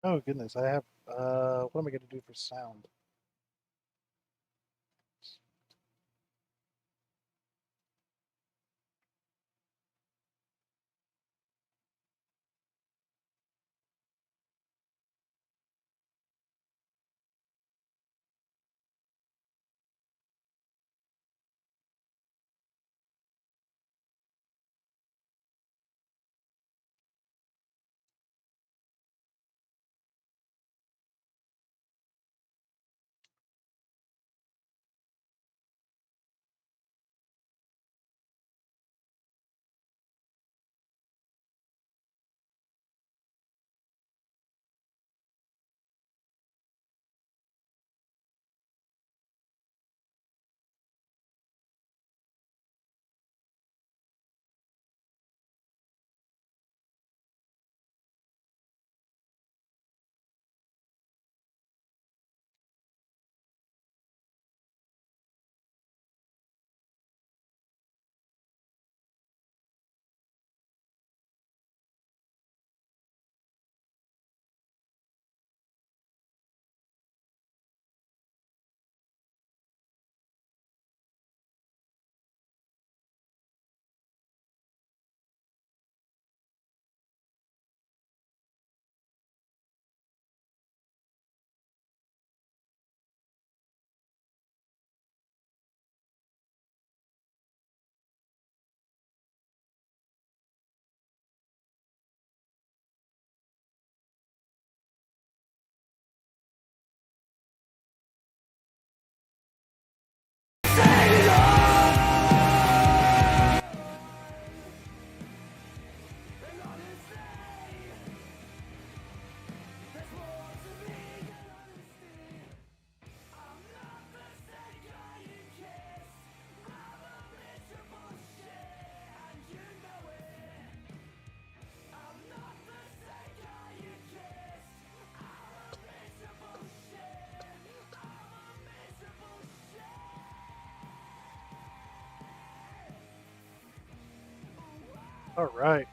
Oh goodness, I have what am I gonna do for sound? All right.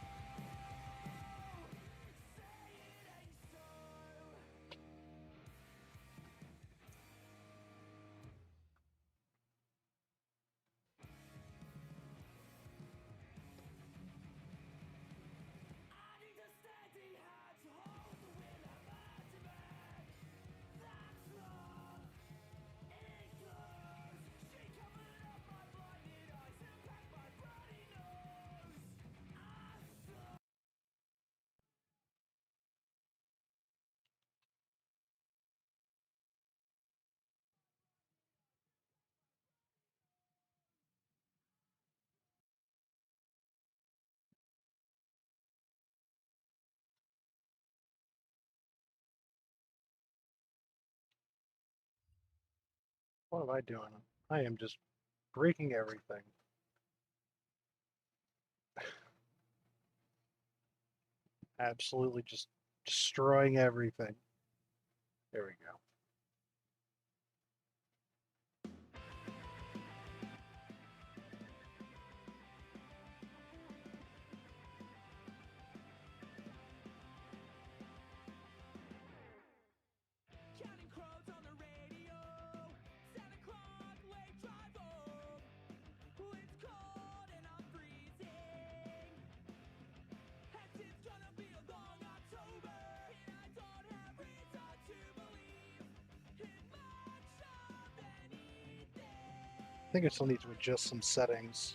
What am I doing? I am just breaking everything. Absolutely just destroying everything. There we go. I think I still need to adjust some settings.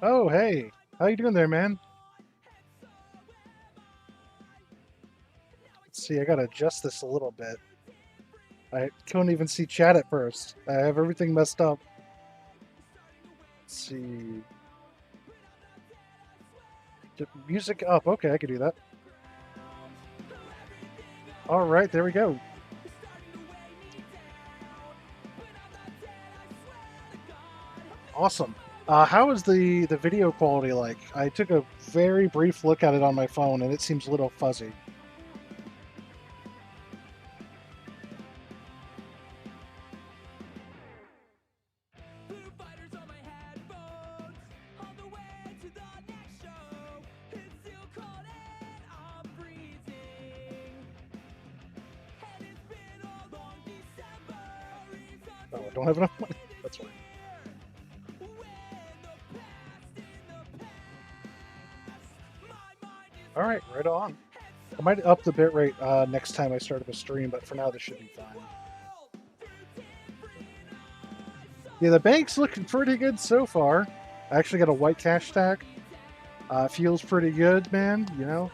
Oh, hey. How you doing there, man? Let's see, I gotta adjust this a little bit. I couldn't even see chat at first. I have everything messed up. Let's see. Music up. Okay, I can do that. All right, there we go. Awesome. How is the video quality like? I took a very brief look at it on my phone, and it seems a little fuzzy. Oh, I don't have enough money. That's fine. All right, right on. I might up the bitrate next time I start up a stream, but for now this should be fine. Yeah, the bank's looking pretty good so far. I actually got a white cash stack. Feels pretty good, man. You know,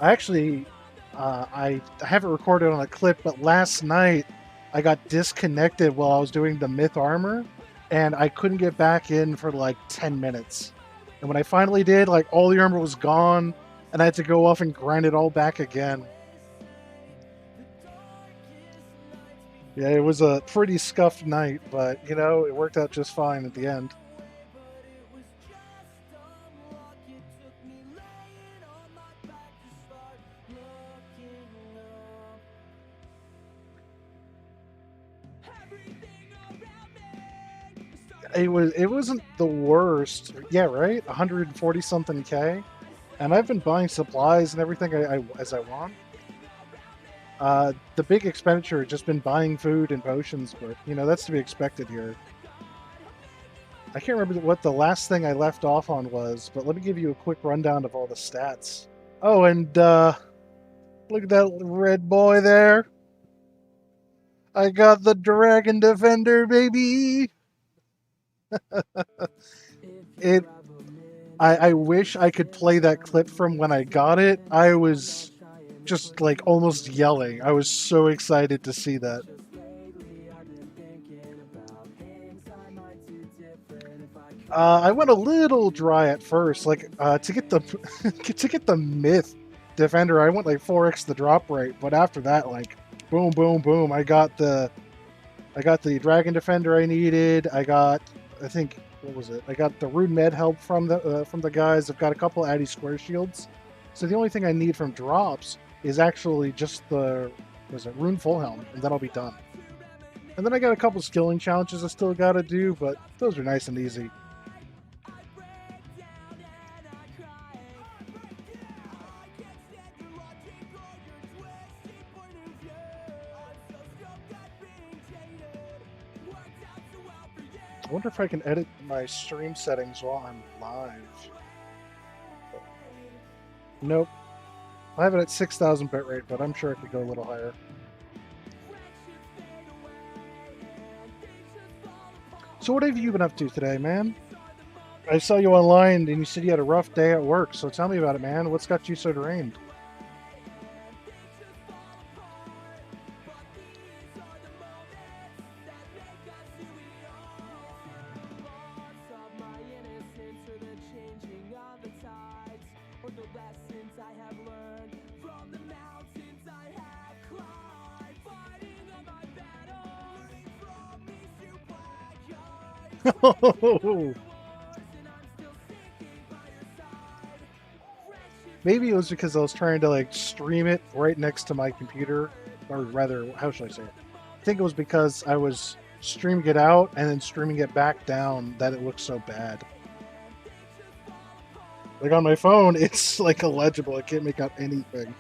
I actually I haven't recorded on a clip, but last night I got disconnected while I was doing the myth armor, and I couldn't get back in for like 10 minutes. And when I finally did, like all the armor was gone, and I had to go off and grind it all back again. Yeah, it was a pretty scuffed night, but you know, it worked out just fine at the end. It wasn't the worst. Yeah, right? 140 something K. And I've been buying supplies and everything as I want. The big expenditure has just been buying food and potions, but you know, that's to be expected here. I can't remember what the last thing I left off on was, but let me give you a quick rundown of all the stats. Oh, and look at that red boy there. I got the Dragon Defender, baby! I wish I could play that clip from when I got it. I was just like almost yelling. I was so excited to see that. I went a little dry at first, like to get the to get the myth defender. I went like 4x the drop rate, but after that, like boom, boom, boom. I got the dragon defender I needed. I got, I think, what was it? I got the rune med help from the guys. I've got a couple Addy square shields. So the only thing I need from drops is actually just the, was it rune full helm, and then I'll be done. And then I got a couple skilling challenges I still got to do, but those are nice and easy. I wonder if I can edit my stream settings while I'm live. Nope. I have it at 6,000 bitrate, but I'm sure I could go a little higher. So what have you been up to today, man? I saw you online and you said you had a rough day at work, so tell me about it, man. What's got you so drained? Maybe it was because I was trying to like stream it right next to my computer, or rather, how should I say it? I think it was because I was streaming it out and then streaming it back down that it looked so bad. Like on my phone, it's like illegible. I can't make out anything.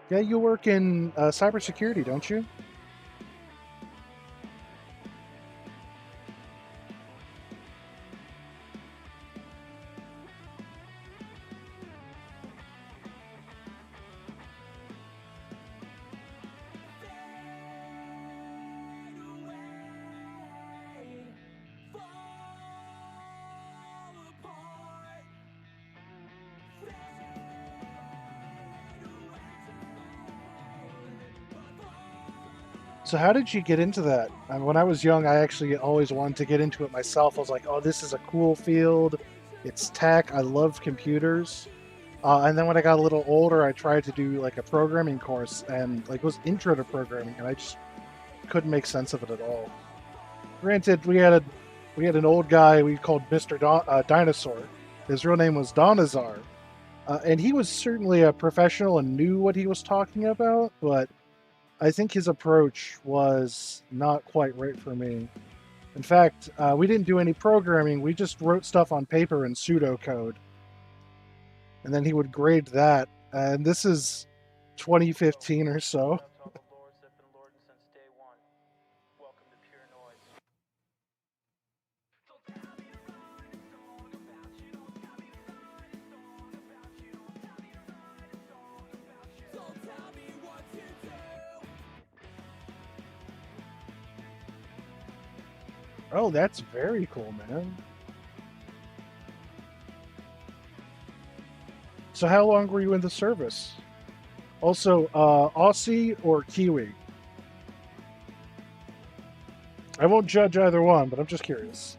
Yeah, you work in cybersecurity, don't you? So how did you get into that? I mean, when I was young, I actually always wanted to get into it myself. I was like, oh, this is a cool field. It's tech. I love computers. And then when I got a little older, I tried to do like a programming course and like it was intro to programming, and I just couldn't make sense of it at all. Granted, we had an old guy we called Mr. Dinosaur. His real name was Donazar, and he was certainly a professional and knew what he was talking about, but I think his approach was not quite right for me. In fact, we didn't do any programming. We just wrote stuff on paper in pseudocode. And then he would grade that. And this is 2015 or so. Oh, that's very cool, man. So how long were you in the service? Also, Aussie or Kiwi? I won't judge either one, but I'm just curious.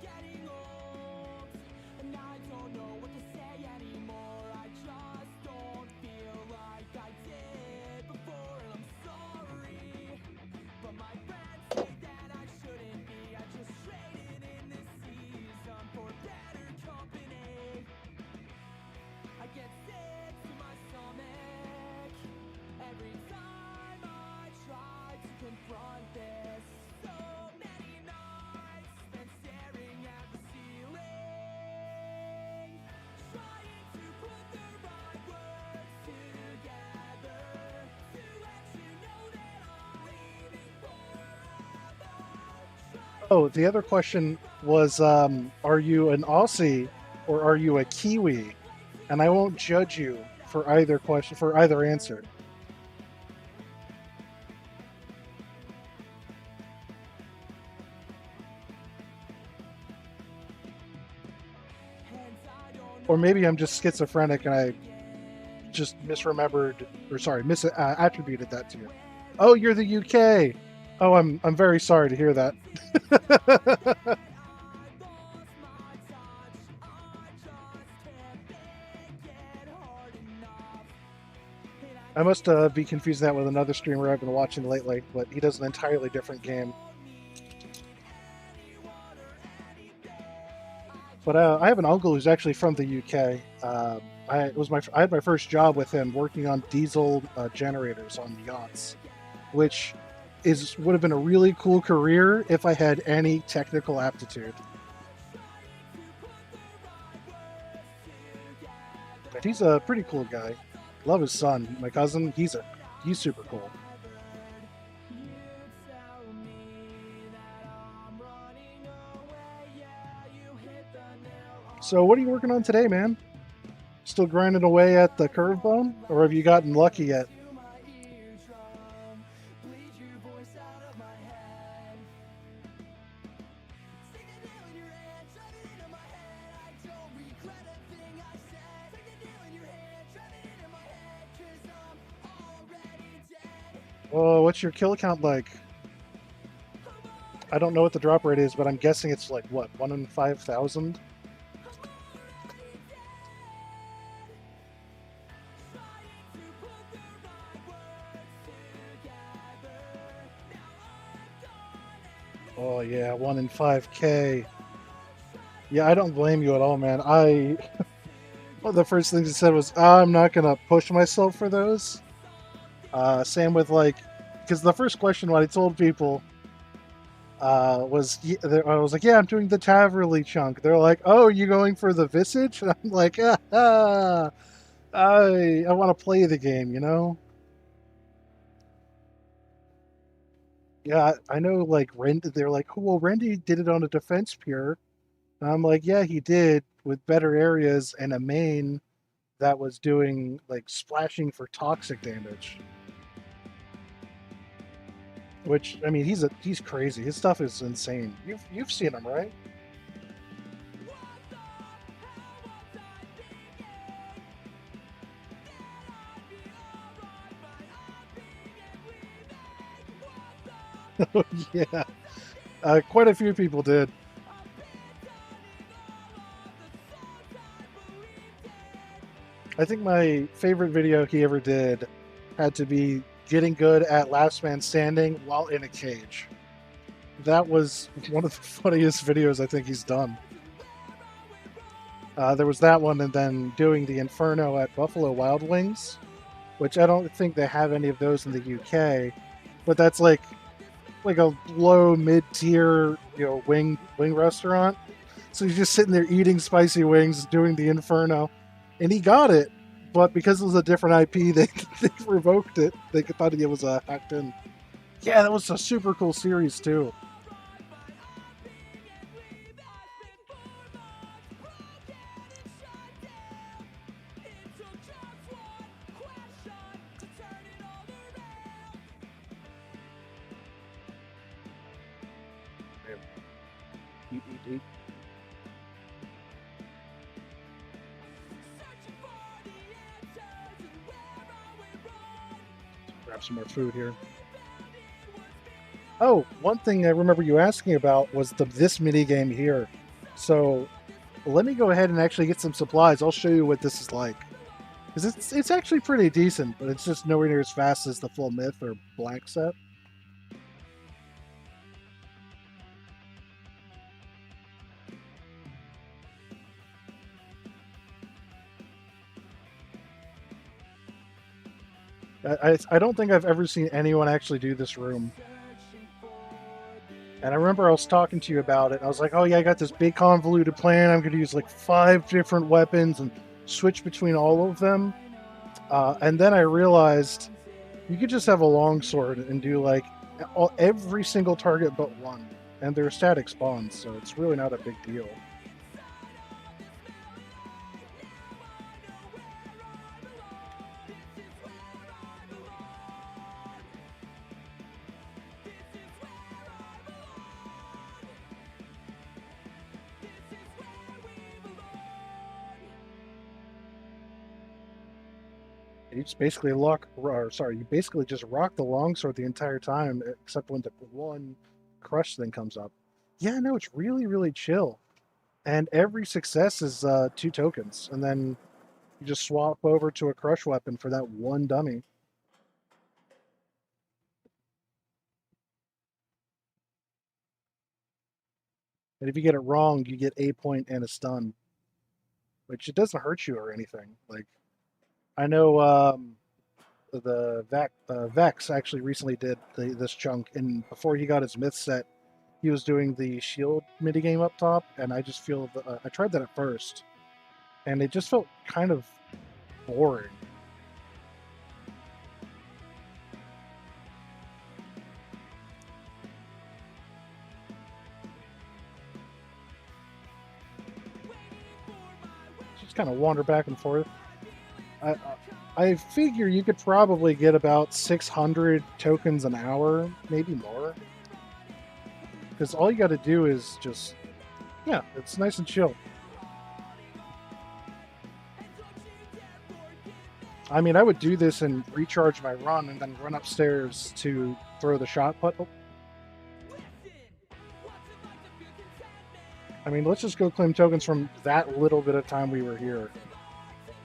Oh, the other question was, are you an Aussie or are you a Kiwi? And I won't judge you for either question, for either answer. Or maybe I'm just schizophrenic and I just misremembered, or sorry, attributed that to you. Oh, you're the UK. Oh, I'm very sorry to hear that. I must be confusing that with another streamer I've been watching lately, but he does an entirely different game. But I have an uncle who's actually from the UK. I had my first job with him working on diesel generators on yachts, which would have been a really cool career if I had any technical aptitude. But he's a pretty cool guy. Love his son, my cousin. He's super cool. So what are you working on today, man? Still grinding away at the curve bone? Or have you gotten lucky yet? Oh, what's your kill count like? I don't know what the drop rate is, but I'm guessing it's like, what, 1 in 5,000? Oh yeah, 1 in 5K. Yeah, I don't blame you at all, man. One of the first things he said was, I'm not gonna push myself for those. Same with like, because the first question what I told people was, I was like, yeah, I'm doing the Taverley chunk. They're like, oh, you going for the Visage? And I'm like, I want to play the game, you know? Yeah, I know, like, they're like, oh, well, Rendy did it on a defense pure. And I'm like, yeah, he did, with better areas and a main that was doing, like, splashing for toxic damage. Which, I mean, he's crazy. His stuff is insane. You've seen him, right? Yeah, quite a few people did. I think my favorite video he ever did had to be getting good at last man standing while in a cage. That was one of the funniest videos I think he's done. There was that one, and then doing the Inferno at Buffalo Wild Wings, which I don't think they have any of those in the UK, but that's like a low mid tier wing restaurant. So he's just sitting there eating spicy wings, doing the Inferno, and he got it. But because it was a different IP, they revoked it. They thought it was hacked in. Yeah, that was a super cool series too. Eat, eat, eat. Grab some more food here. Oh, one thing I remember you asking about was this mini game here. So let me go ahead and actually get some supplies. I'll show you what this is like. Because it's actually pretty decent, but it's just nowhere near as fast as the full Myth or Black set. I don't think I've ever seen anyone actually do this room. And I remember I was talking to you about it. I was like, oh yeah, I got this big convoluted plan. I'm going to use like 5 different weapons and switch between all of them. And then I realized you could just have a longsword and do like every single target but one. And they're static spawns, so it's really not a big deal. You just basically you basically just rock the longsword the entire time, except when the one crush thing comes up. Yeah, no, it's really, really chill. And every success is 2 tokens, and then you just swap over to a crush weapon for that one dummy. And if you get it wrong, you get a point and a stun, which it doesn't hurt you or anything. Like I know the Vex actually recently did this chunk, and before he got his myth set, he was doing the shield minigame up top, and I just feel I tried that at first, and it just felt kind of boring. Just kind of wander back and forth. I figure you could probably get about 600 tokens an hour, maybe more. Because all you got to do is just, yeah, it's nice and chill. I mean, I would do this and recharge my run and then run upstairs to throw the shot put. Oh. I mean, let's just go claim tokens from that little bit of time we were here.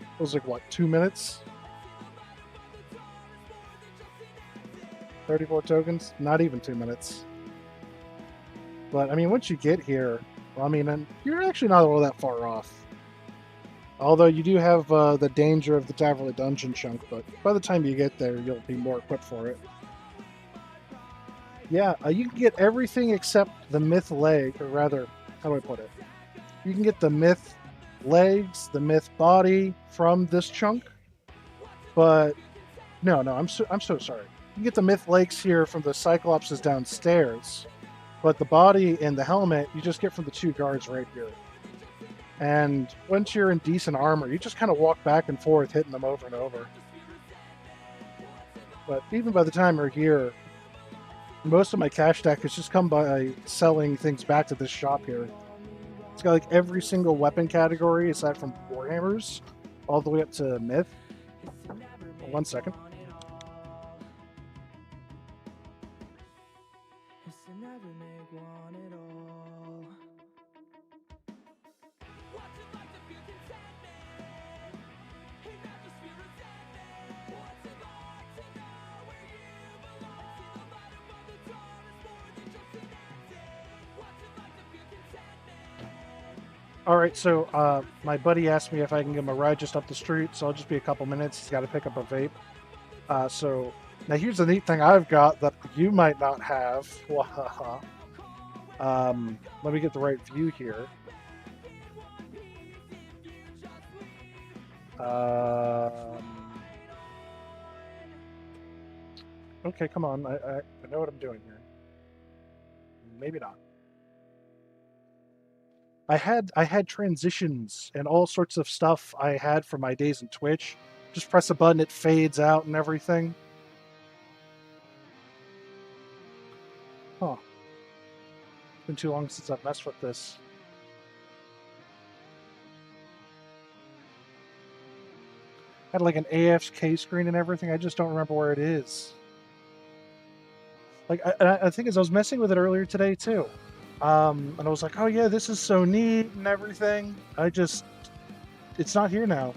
It was like, what, 2 minutes? 34 tokens? Not even 2 minutes. But, I mean, once you get here, well, I mean, you're actually not all that far off. Although you do have the danger of the Taverley dungeon chunk, but by the time you get there, you'll be more equipped for it. Yeah, you can get everything except the myth leg, or rather, how do I put it? You can get the myth legs, the myth body from this chunk, but no, I'm so sorry. You can get the myth legs here from the Cyclopses downstairs, but the body and the helmet you just get from the 2 guards right here. And once you're in decent armor, you just kind of walk back and forth, hitting them over and over. But even by the time we're here, most of my cash stack has just come by selling things back to this shop here. It's got like every single weapon category aside from Warhammers, all the way up to Myth. 1 second. All right, so my buddy asked me if I can give him a ride just up the street, so I'll just be a couple minutes. He's got to pick up a vape. So now here's the neat thing I've got that you might not have. Wahaha. Let me get the right view here. Okay, come on. I know what I'm doing here. Maybe not. I had transitions and all sorts of stuff I had for my days in Twitch. Just press a button, it fades out and everything. Huh. It's been too long since I've messed with this. Had like an AFK screen and everything. I just don't remember where it is. Like I think as I was messing with it earlier today too, and I was like, oh yeah, this is so neat and everything. It's not here now.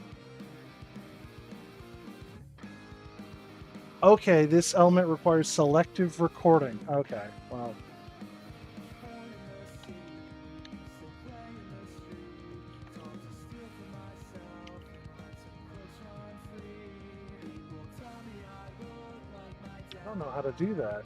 Okay, this element requires selective recording. Okay, well. I don't know how to do that.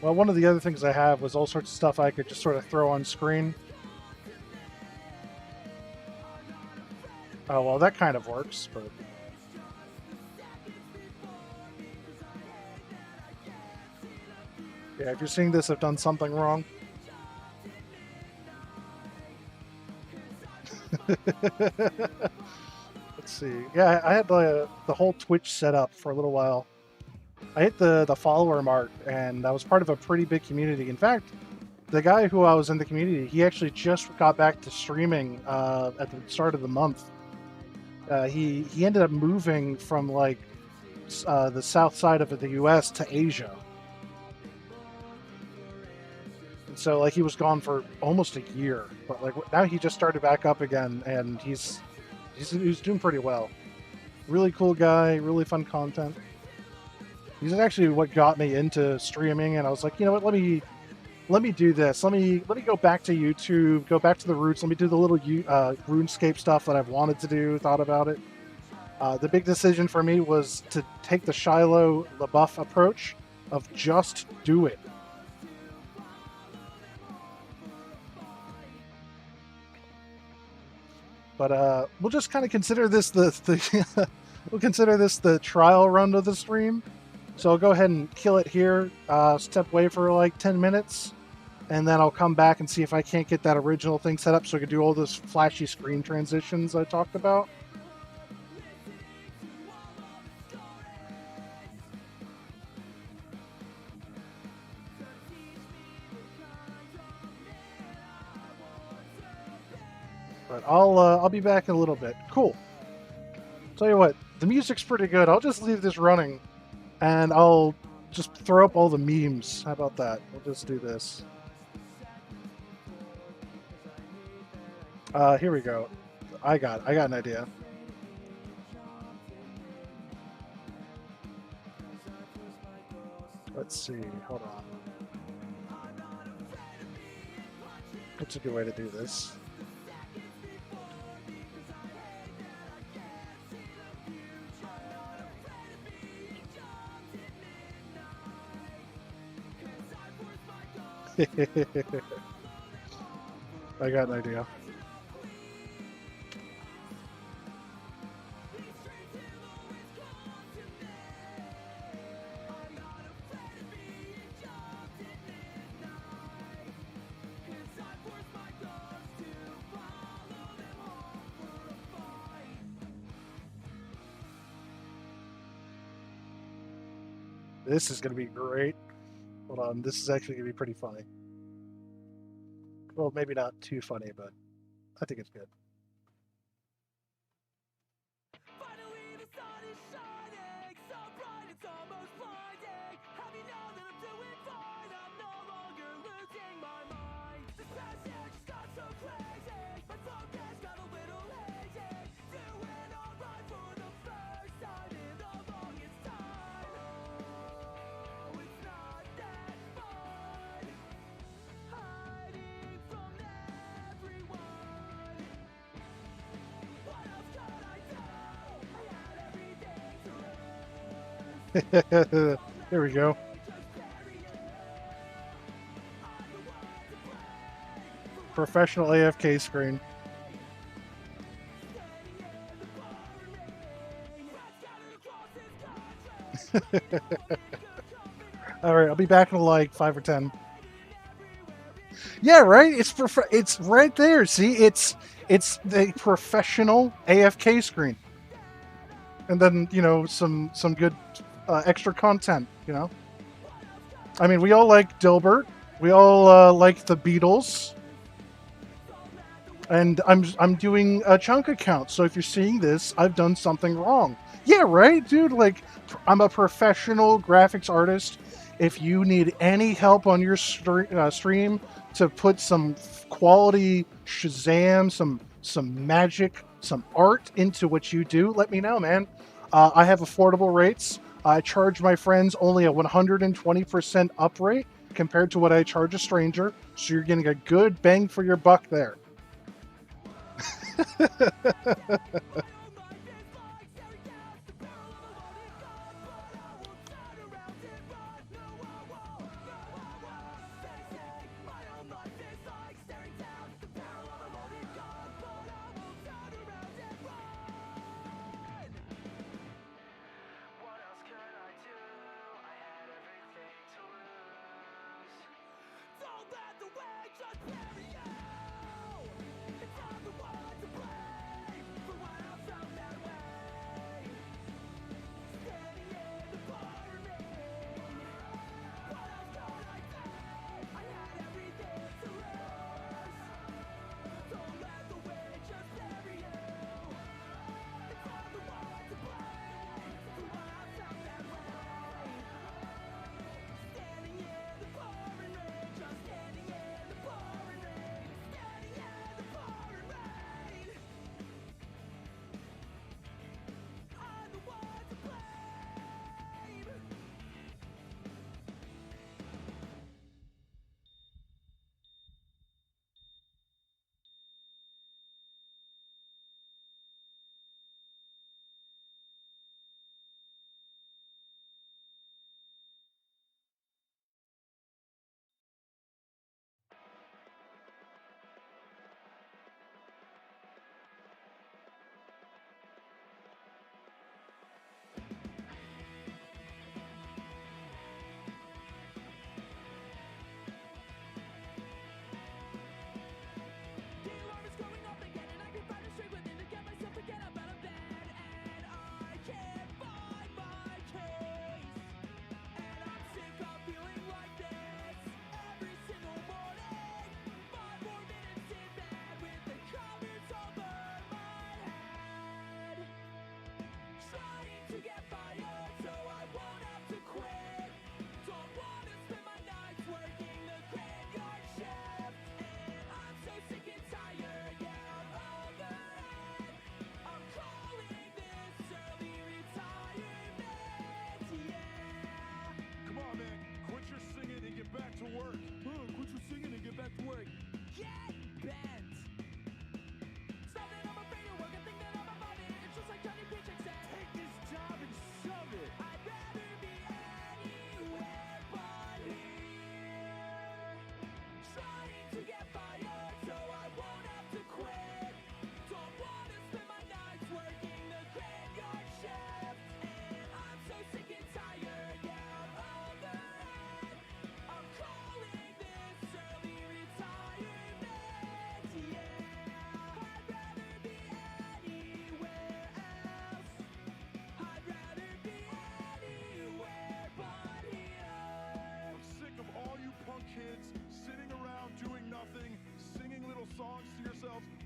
Well, one of the other things I have was all sorts of stuff I could just sort of throw on screen. Oh, well, that kind of works, but... Yeah, if you're seeing this, I've done something wrong. Let's see. Yeah, I had the whole Twitch set up for a little while. I hit the follower mark, and I was part of a pretty big community. In fact, the guy who I was in the community, he actually just got back to streaming at the start of the month. He ended up moving from like the south side of the U.S. to Asia, and so like he was gone for almost a year. But like now he just started back up again, and he's doing pretty well. Really cool guy, really fun content. He's actually what got me into streaming, and I was like, you know what, let me do this. Let me go back to YouTube, go back to the roots. Let me do the little RuneScape stuff that I've wanted to do, thought about it. The big decision for me was to take the Shiloh LaBeouf approach of just do it. But we'll just kind of consider this we'll consider this the trial run of the stream. So I'll go ahead and kill it here, step away for like 10 minutes, and then I'll come back and see if I can't get that original thing set up so I can do all those flashy screen transitions I talked about. But I'll be back in a little bit. Cool. Tell you what, the music's pretty good. I'll just leave this running, and I'll just throw up all the memes. How about that? We'll just do this. Here we go. I got an idea. Let's see. Hold on. What's a good way to do this? I got an idea. This is going to be great. Hold on, this is actually going to be pretty funny. Well, maybe not too funny, but I think it's good. There we go. Professional AFK screen. All right, I'll be back in like 5 or 10. Yeah, right. It's right there. See, it's the professional AFK screen, and then some good extra content. I mean, we all like Dilbert. We all like the Beatles, and I'm doing a chunk account. So if you're seeing this, I've done something wrong. Yeah, right, dude. Like, I'm a professional graphics artist. If you need any help on your stream to put some quality Shazam, some magic, some art into what you do, let me know, man. I have affordable rates. I charge my friends only a 120% up rate compared to what I charge a stranger, so you're getting a good bang for your buck there.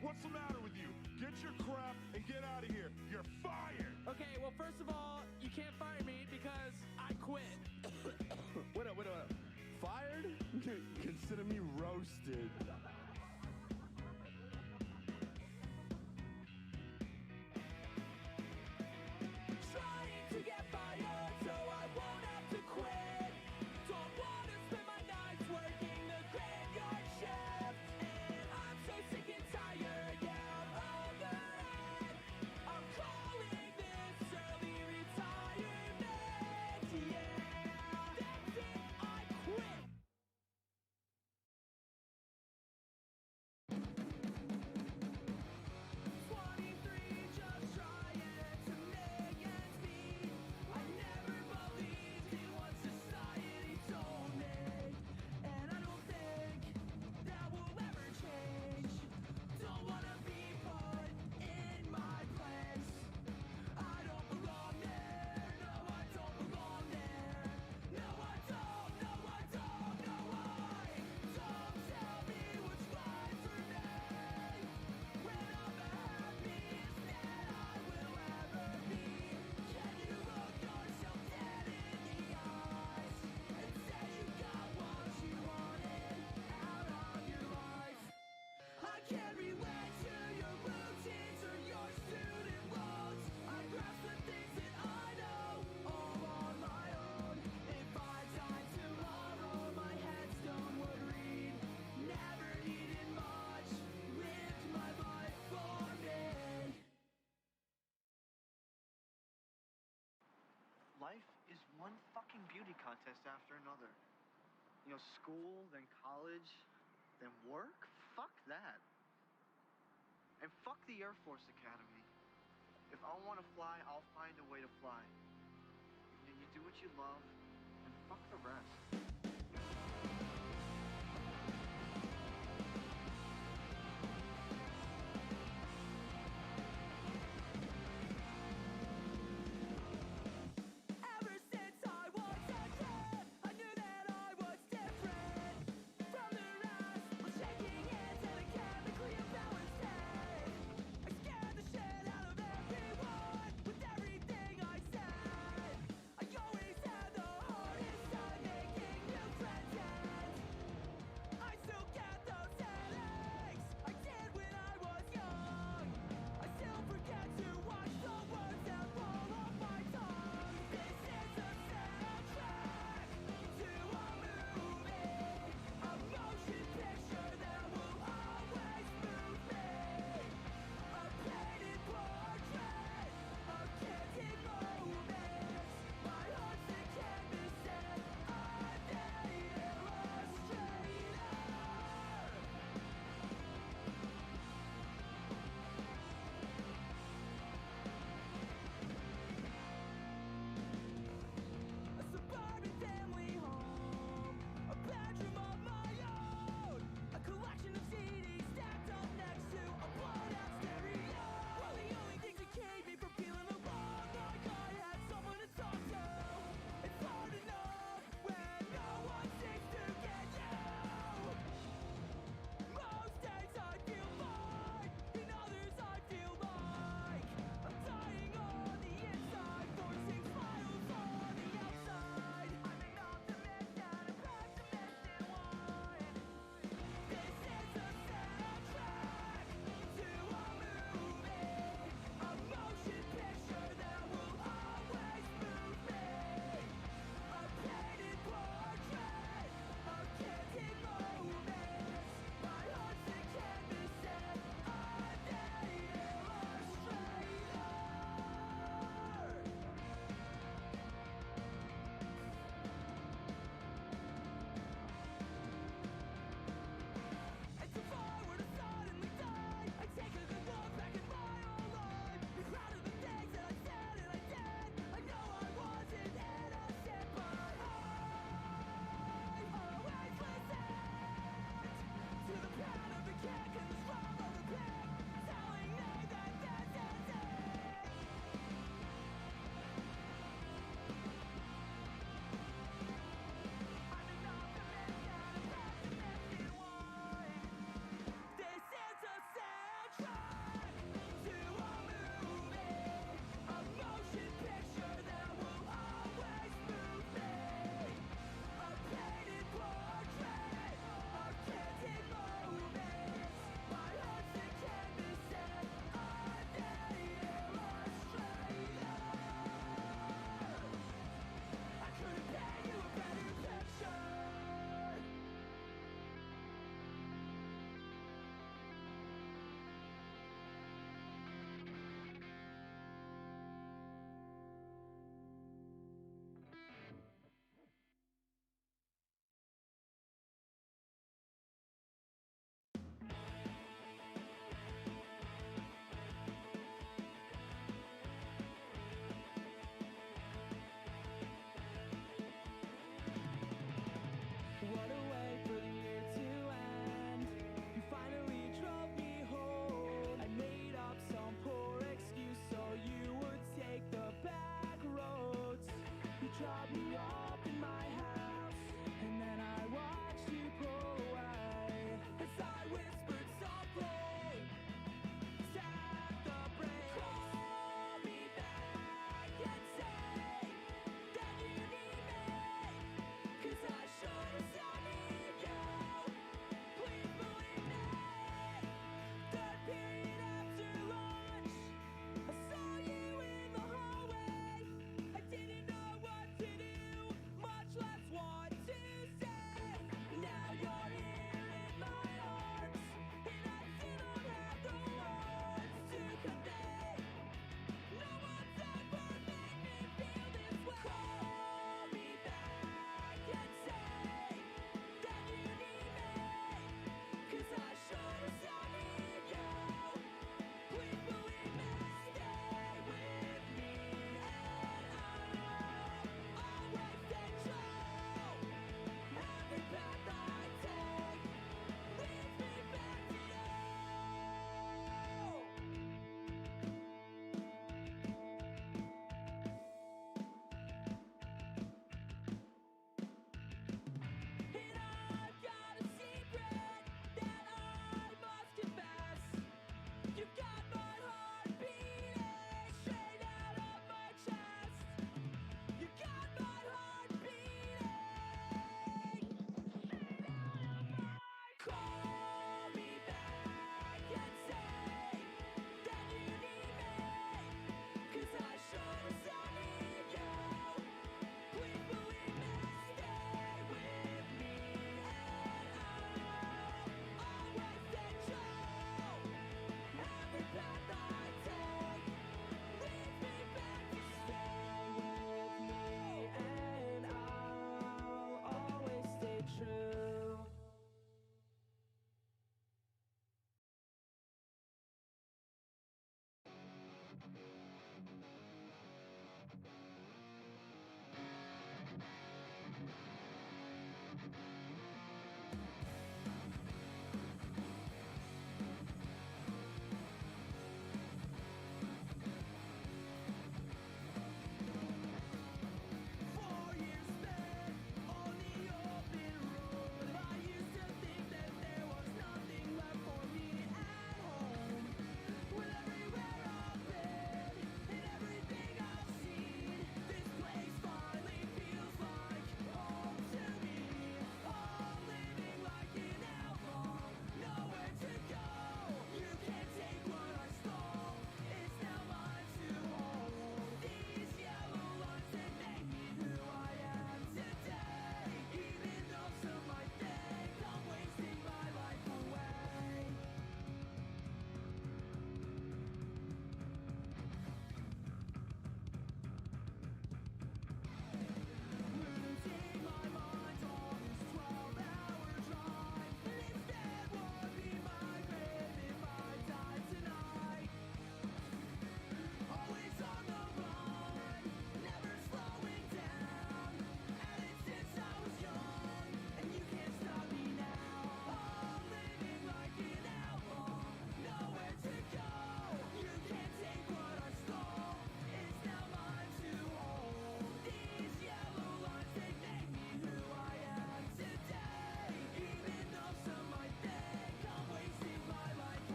What's the matter with you? Get your crap and get out of here. You're fired. Okay, well, first of all, you can't fire me because I quit. Wait up. Fired? Consider me roasted. Trying to get fired so I won't have to quit. Don't want to spend my nights working the graveyard shift. And I'm so sick and tired, yeah, I'm over it. I'm calling this early retirement, one fucking beauty contest after another. You know, school, then college, then work? Fuck that. And fuck the Air Force Academy. If I want to fly, I'll find a way to fly. And you do what you love, and fuck the rest. Ever since I was a kid, I knew that I was different from the rest. I'm shaking hands and a chemically imbalanced head. I scared the shit out of everyone with everything I said. I always had the hardest time making new friends.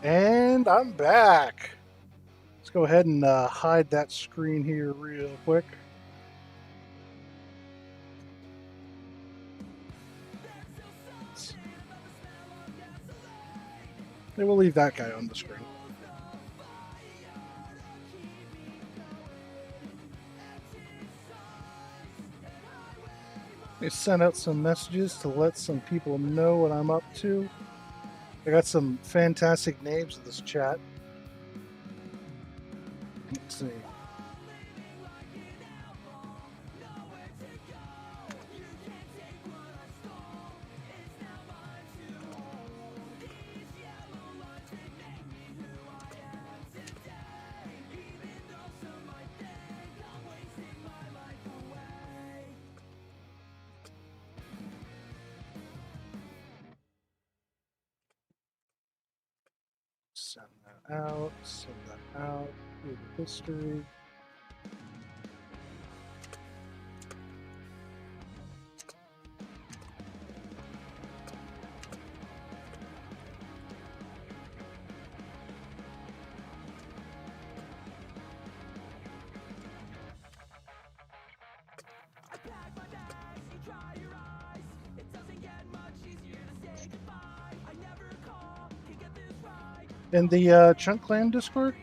And I'm back. Let's go ahead and hide that screen here real quick. And we'll leave that guy on the screen. I sent out some messages to let some people know what I'm up to. I got some fantastic names in this chat. Let's see. Send that out, send that out, view the history. In the Chunk Clan Discord?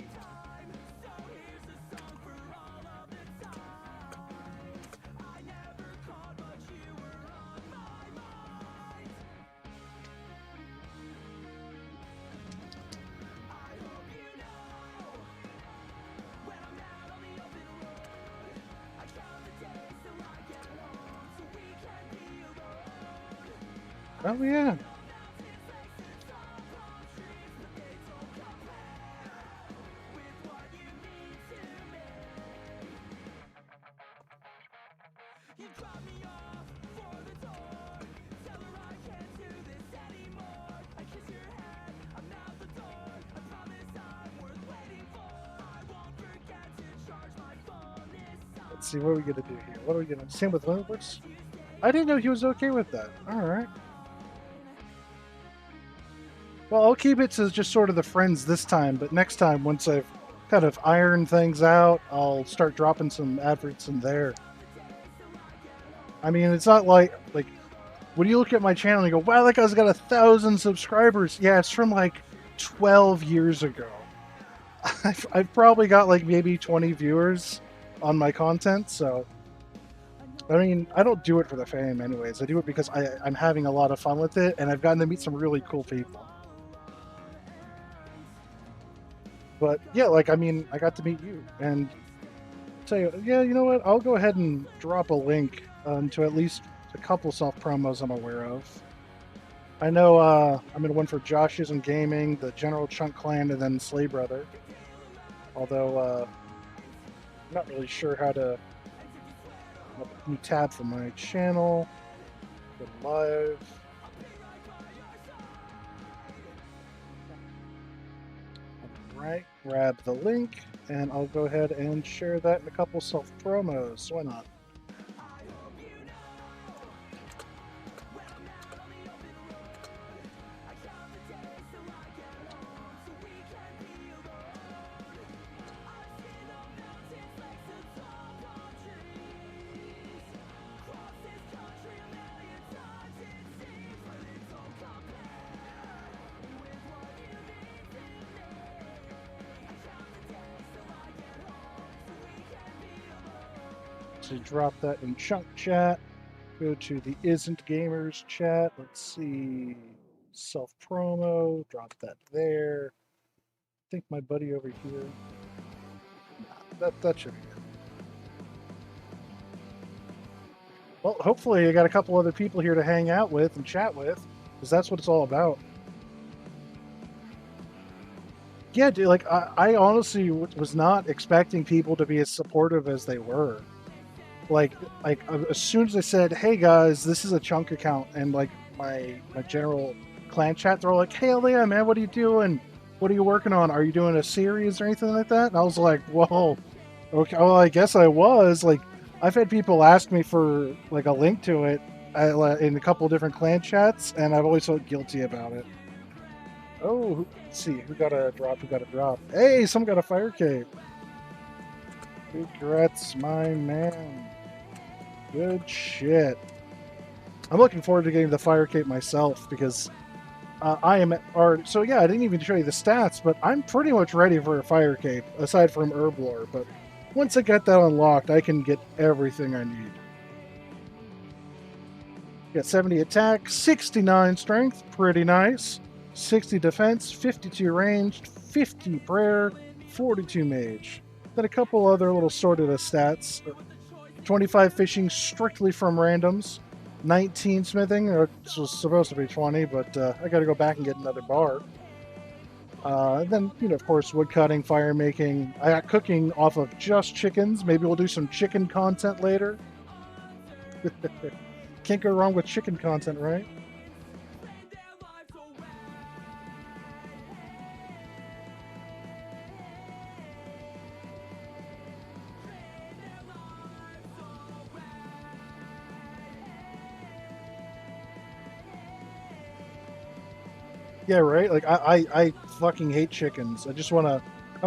Oh yeah. Let's see, what are we gonna do here? What are we gonna same with Limitless? I didn't know he was okay with that. Alright. Well, I'll keep it to just sort of the friends this time, but next time, once I've kind of ironed things out, I'll start dropping some adverts in there. I mean, it's not like when you look at my channel and you go, wow, that guy's got 1,000 subscribers. Yeah, it's from like 12 years ago. I've probably got like maybe 20 viewers on my content, so I mean, I don't do it for the fame anyways. I do it because I'm having a lot of fun with it, and I've gotten to meet some really cool people. But yeah, like, I mean, I got to meet you, and tell you, yeah, you know what? I'll go ahead and drop a link to at least a couple self-promos I'm aware of. I know I'm in one for Josh Isn't Gaming, the General Chunk Clan, and then Slay Brother. Although, I'm not really sure how to new tab for my channel. Go live. Alright, grab the link, and I'll go ahead and share that in a couple self-promos. Why not? So drop that in Chunk Chat. Go to the Isn't Gamers chat. Let's see. Self promo. Drop that there. I think my buddy over here. Nah, that should be good. Well, hopefully I got a couple other people here to hang out with and chat with, because that's what it's all about. Yeah, dude, like I honestly was not expecting people to be as supportive as they were. Like as soon as I said, "Hey guys, this is a Chunk account," and like my general clan chat, they're all like, "Hey, Leah, man, what are you doing? What are you working on? Are you doing a series or anything like that?" And I was like, "Whoa, okay, well, I guess I was." Like, I've had people ask me for like a link to it in a couple of different clan chats, and I've always felt guilty about it. Oh, let's see. Who got a drop? Who got a drop? Hey, someone got a fire cape. Congrats, my man. Good shit. I'm looking forward to getting the fire cape myself because I am so yeah, I didn't even show you the stats, but I'm pretty much ready for a fire cape aside from herb lore. But once I get that unlocked, I can get everything I need. Got 70 attack, 69 strength, pretty nice. 60 defense, 52 ranged, 50 prayer, 42 mage. Then a couple other little sorted of stats. 25 fishing strictly from randoms. 19 smithing, which was supposed to be 20, but I got to go back and get another bar. Then, of course, wood cutting, fire making. I got cooking off of just chickens. Maybe we'll do some chicken content later. Can't go wrong with chicken content, right? Yeah, right. Like I fucking hate chickens. I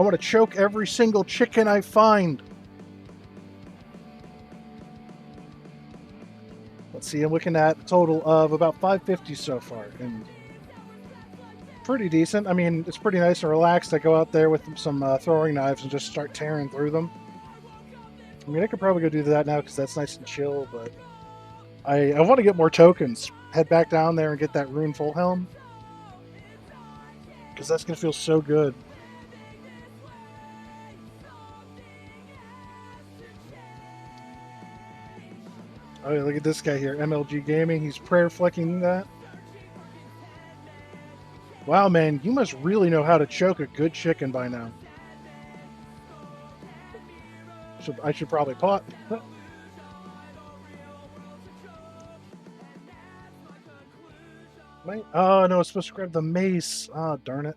want to choke every single chicken I find. Let's see. I'm looking at a total of about 550 so far, and pretty decent. I mean, it's pretty nice and relaxed. I go out there with some throwing knives and just start tearing through them. I mean, I could probably go do that now because that's nice and chill, but I want to get more tokens. Head back down there and get that rune full helm. Because that's going to feel so good. Oh, yeah, look at this guy here. MLG Gaming. He's prayer flicking that. Wow, man. You must really know how to choke a good chicken by now. I should probably pot. Oh, no. It's supposed to grab the mace. Oh, darn it.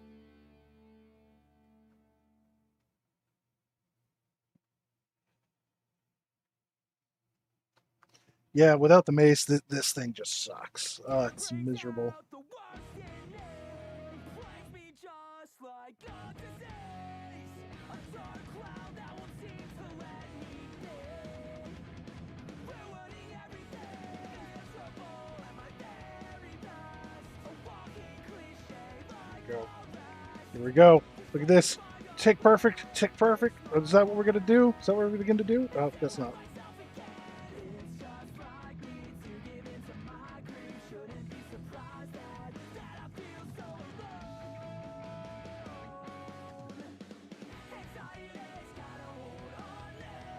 Yeah, without the mace, this thing just sucks. Oh, it's miserable. Go. Here we go. Look at this. Tick perfect. Tick perfect. Is that what we're going to do? Is that what we're going to do? Oh, guess not.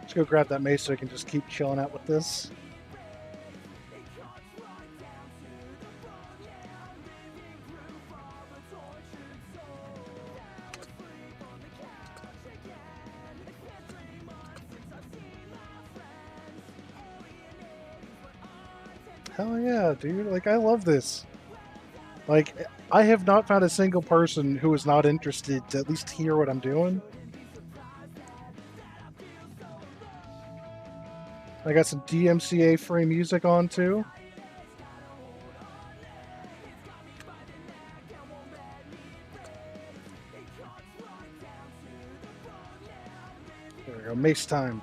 Let's go grab that mace so I can just keep chilling out with this. Hell yeah, dude. Like, I love this. Like, I have not found a single person who is not interested to at least hear what I'm doing. I got some DMCA free music on too. There we go, mace time.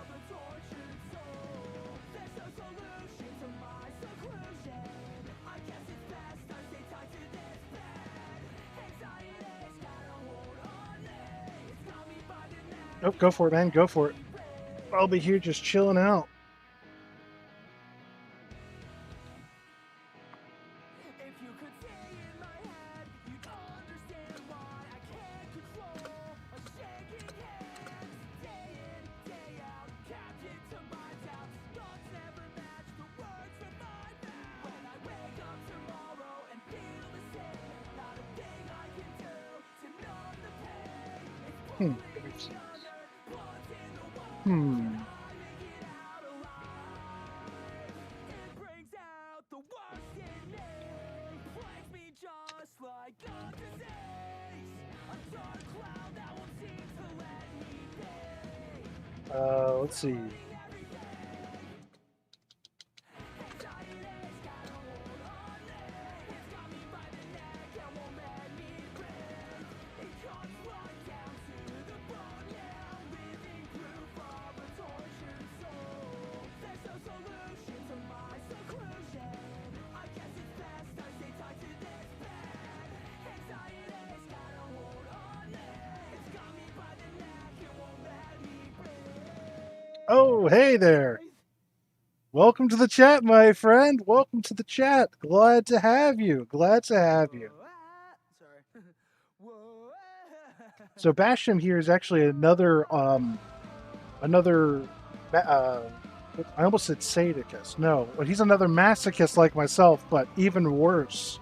Oh, go for it, man. Go for it. I'll be here just chilling out. Let's see. Oh, hey there. Welcome to the chat, my friend. Welcome to the chat. Glad to have you. Glad to have you. Sorry. Whoa. So Basham here is actually another I almost said sadicist. No, but he's another masochist like myself, but even worse.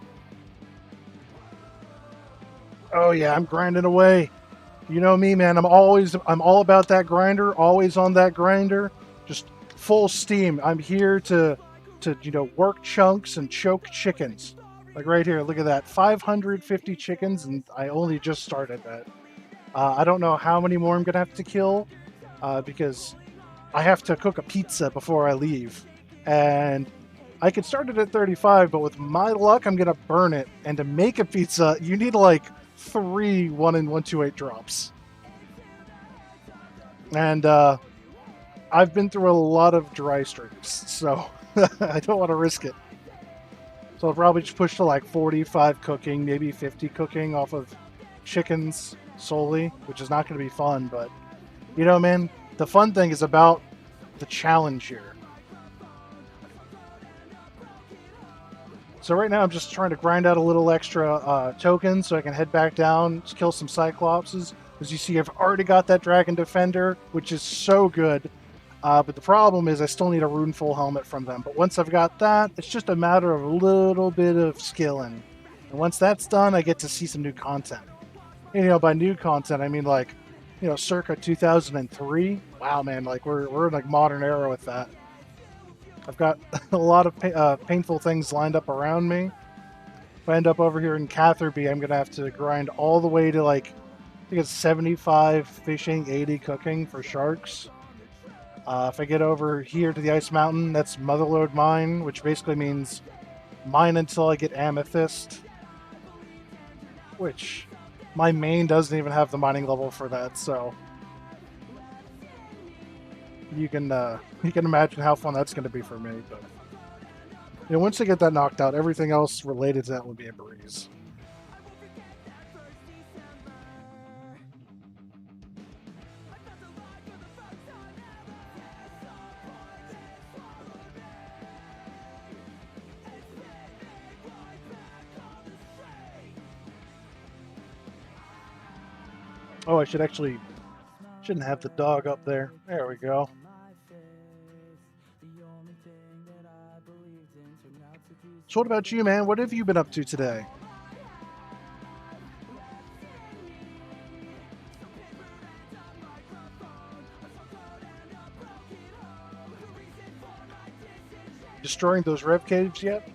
Oh yeah, I'm grinding away. You know me, man. I'm all about that grinder, always on that grinder, just full steam. I'm here to work chunks and choke chickens. Like right here, look at that, 550 chickens, and I only just started that. I don't know how many more I'm gonna have to kill, because I have to cook a pizza before I leave, and I could start it at 35, but with my luck, I'm gonna burn it. And to make a pizza, you need like 3 1 and 128 drops. And I've been through a lot of dry streaks, so I don't want to risk it. So I'll probably just push to like 45 cooking, maybe 50 cooking off of chickens solely, which is not going to be fun. But, you know, man, the fun thing is about the challenge here. So right now I'm just trying to grind out a little extra tokens so I can head back down, kill some Cyclopses. As you see, I've already got that Dragon Defender, which is so good. But the problem is I still need a Runeful helmet from them. But once I've got that, it's just a matter of a little bit of skilling. And once that's done, I get to see some new content. And, you know, by new content, I mean like, you know, circa 2003. Wow, man, like we're in like modern era with that. I've got a lot of painful things lined up around me. If I end up over here in Catherby, I'm gonna have to grind all the way to like, I think it's 75 fishing, 80 cooking for sharks. If I get over here to the Ice Mountain, that's Motherlode Mine, which basically means mine until I get Amethyst. Which my main doesn't even have the mining level for that, so you can imagine how fun that's going to be for me. But you know, once I get that knocked out, everything else related to that will be a breeze. Oh, I shouldn't have the dog up there. There we go. So what about you, man? What have you been up to today? Destroying those rev caves yet?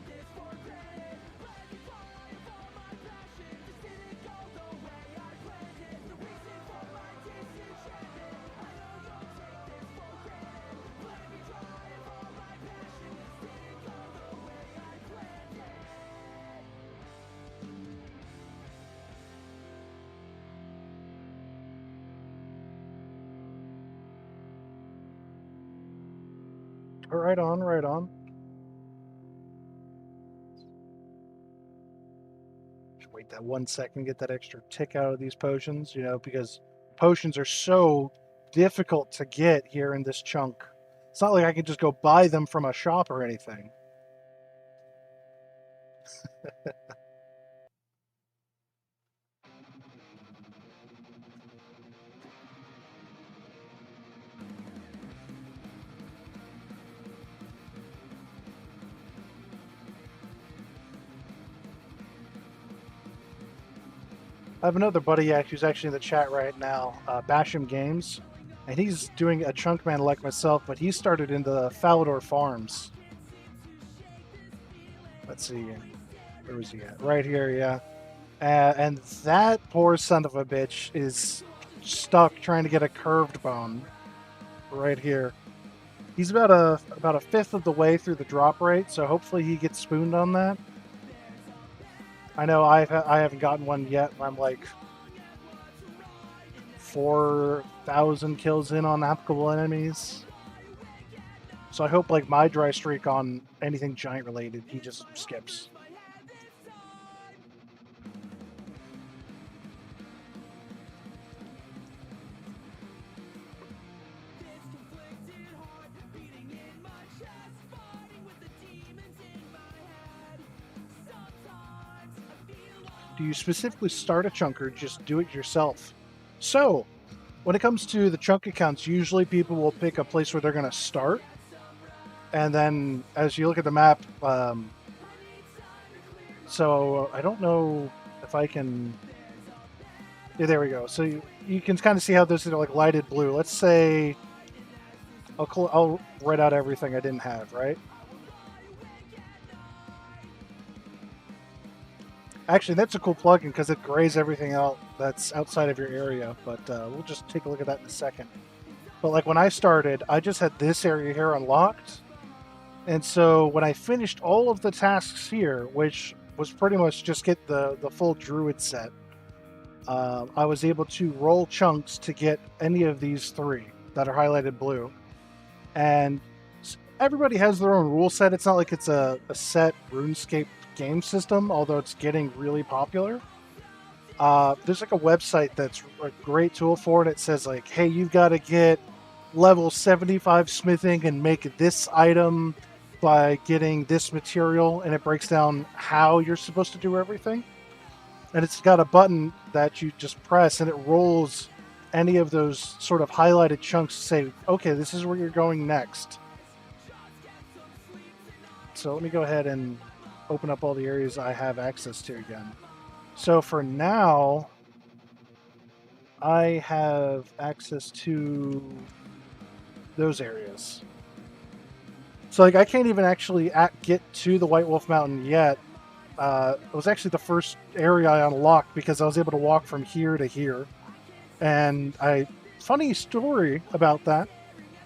Right on, right on. Just wait that 1 second, get that extra tick out of these potions, you know, because potions are so difficult to get here in this chunk. It's not like I can just go buy them from a shop or anything. I have another buddy who's actually in the chat right now, Basham Games, and he's doing a chunk man like myself, but he started in the Falador Farms. Let's see, where was he at? Right here, yeah. And that poor son of a bitch is stuck trying to get a curved bone right here. He's about a fifth of the way through the drop rate, so hopefully he gets spooned on that. I know I haven't gotten one yet. I'm like 4,000 kills in on applicable enemies. So I hope like my dry streak on anything giant related, he just skips. Do you specifically start a chunk or just do it yourself? So, when it comes to the chunk accounts, usually people will pick a place where they're going to start. And then as you look at the map, so I don't know if I can... Yeah, there we go. So you can kind of see how those are like lighted blue. Let's say I'll write out everything I didn't have, right? Actually, that's a cool plugin because it grays everything out that's outside of your area, but we'll just take a look at that in a second. But like when I started, I just had this area here unlocked. And so when I finished all of the tasks here, which was pretty much just get the full druid set, I was able to roll chunks to get any of these 3 that are highlighted blue. And everybody has their own rule set. It's not like it's a set RuneScape game system, although it's getting really popular. There's like a website that's a great tool for it. It says like, hey, you've got to get level 75 smithing and make this item by getting this material, and it breaks down how you're supposed to do everything. And it's got a button that you just press and it rolls any of those sort of highlighted chunks to say, okay, this is where you're going next. So let me go ahead and open up all the areas I have access to again. So for now, I have access to those areas. So like I can't even actually get to the White Wolf Mountain yet. It was actually the first area I unlocked because I was able to walk from here to here. And funny story about that,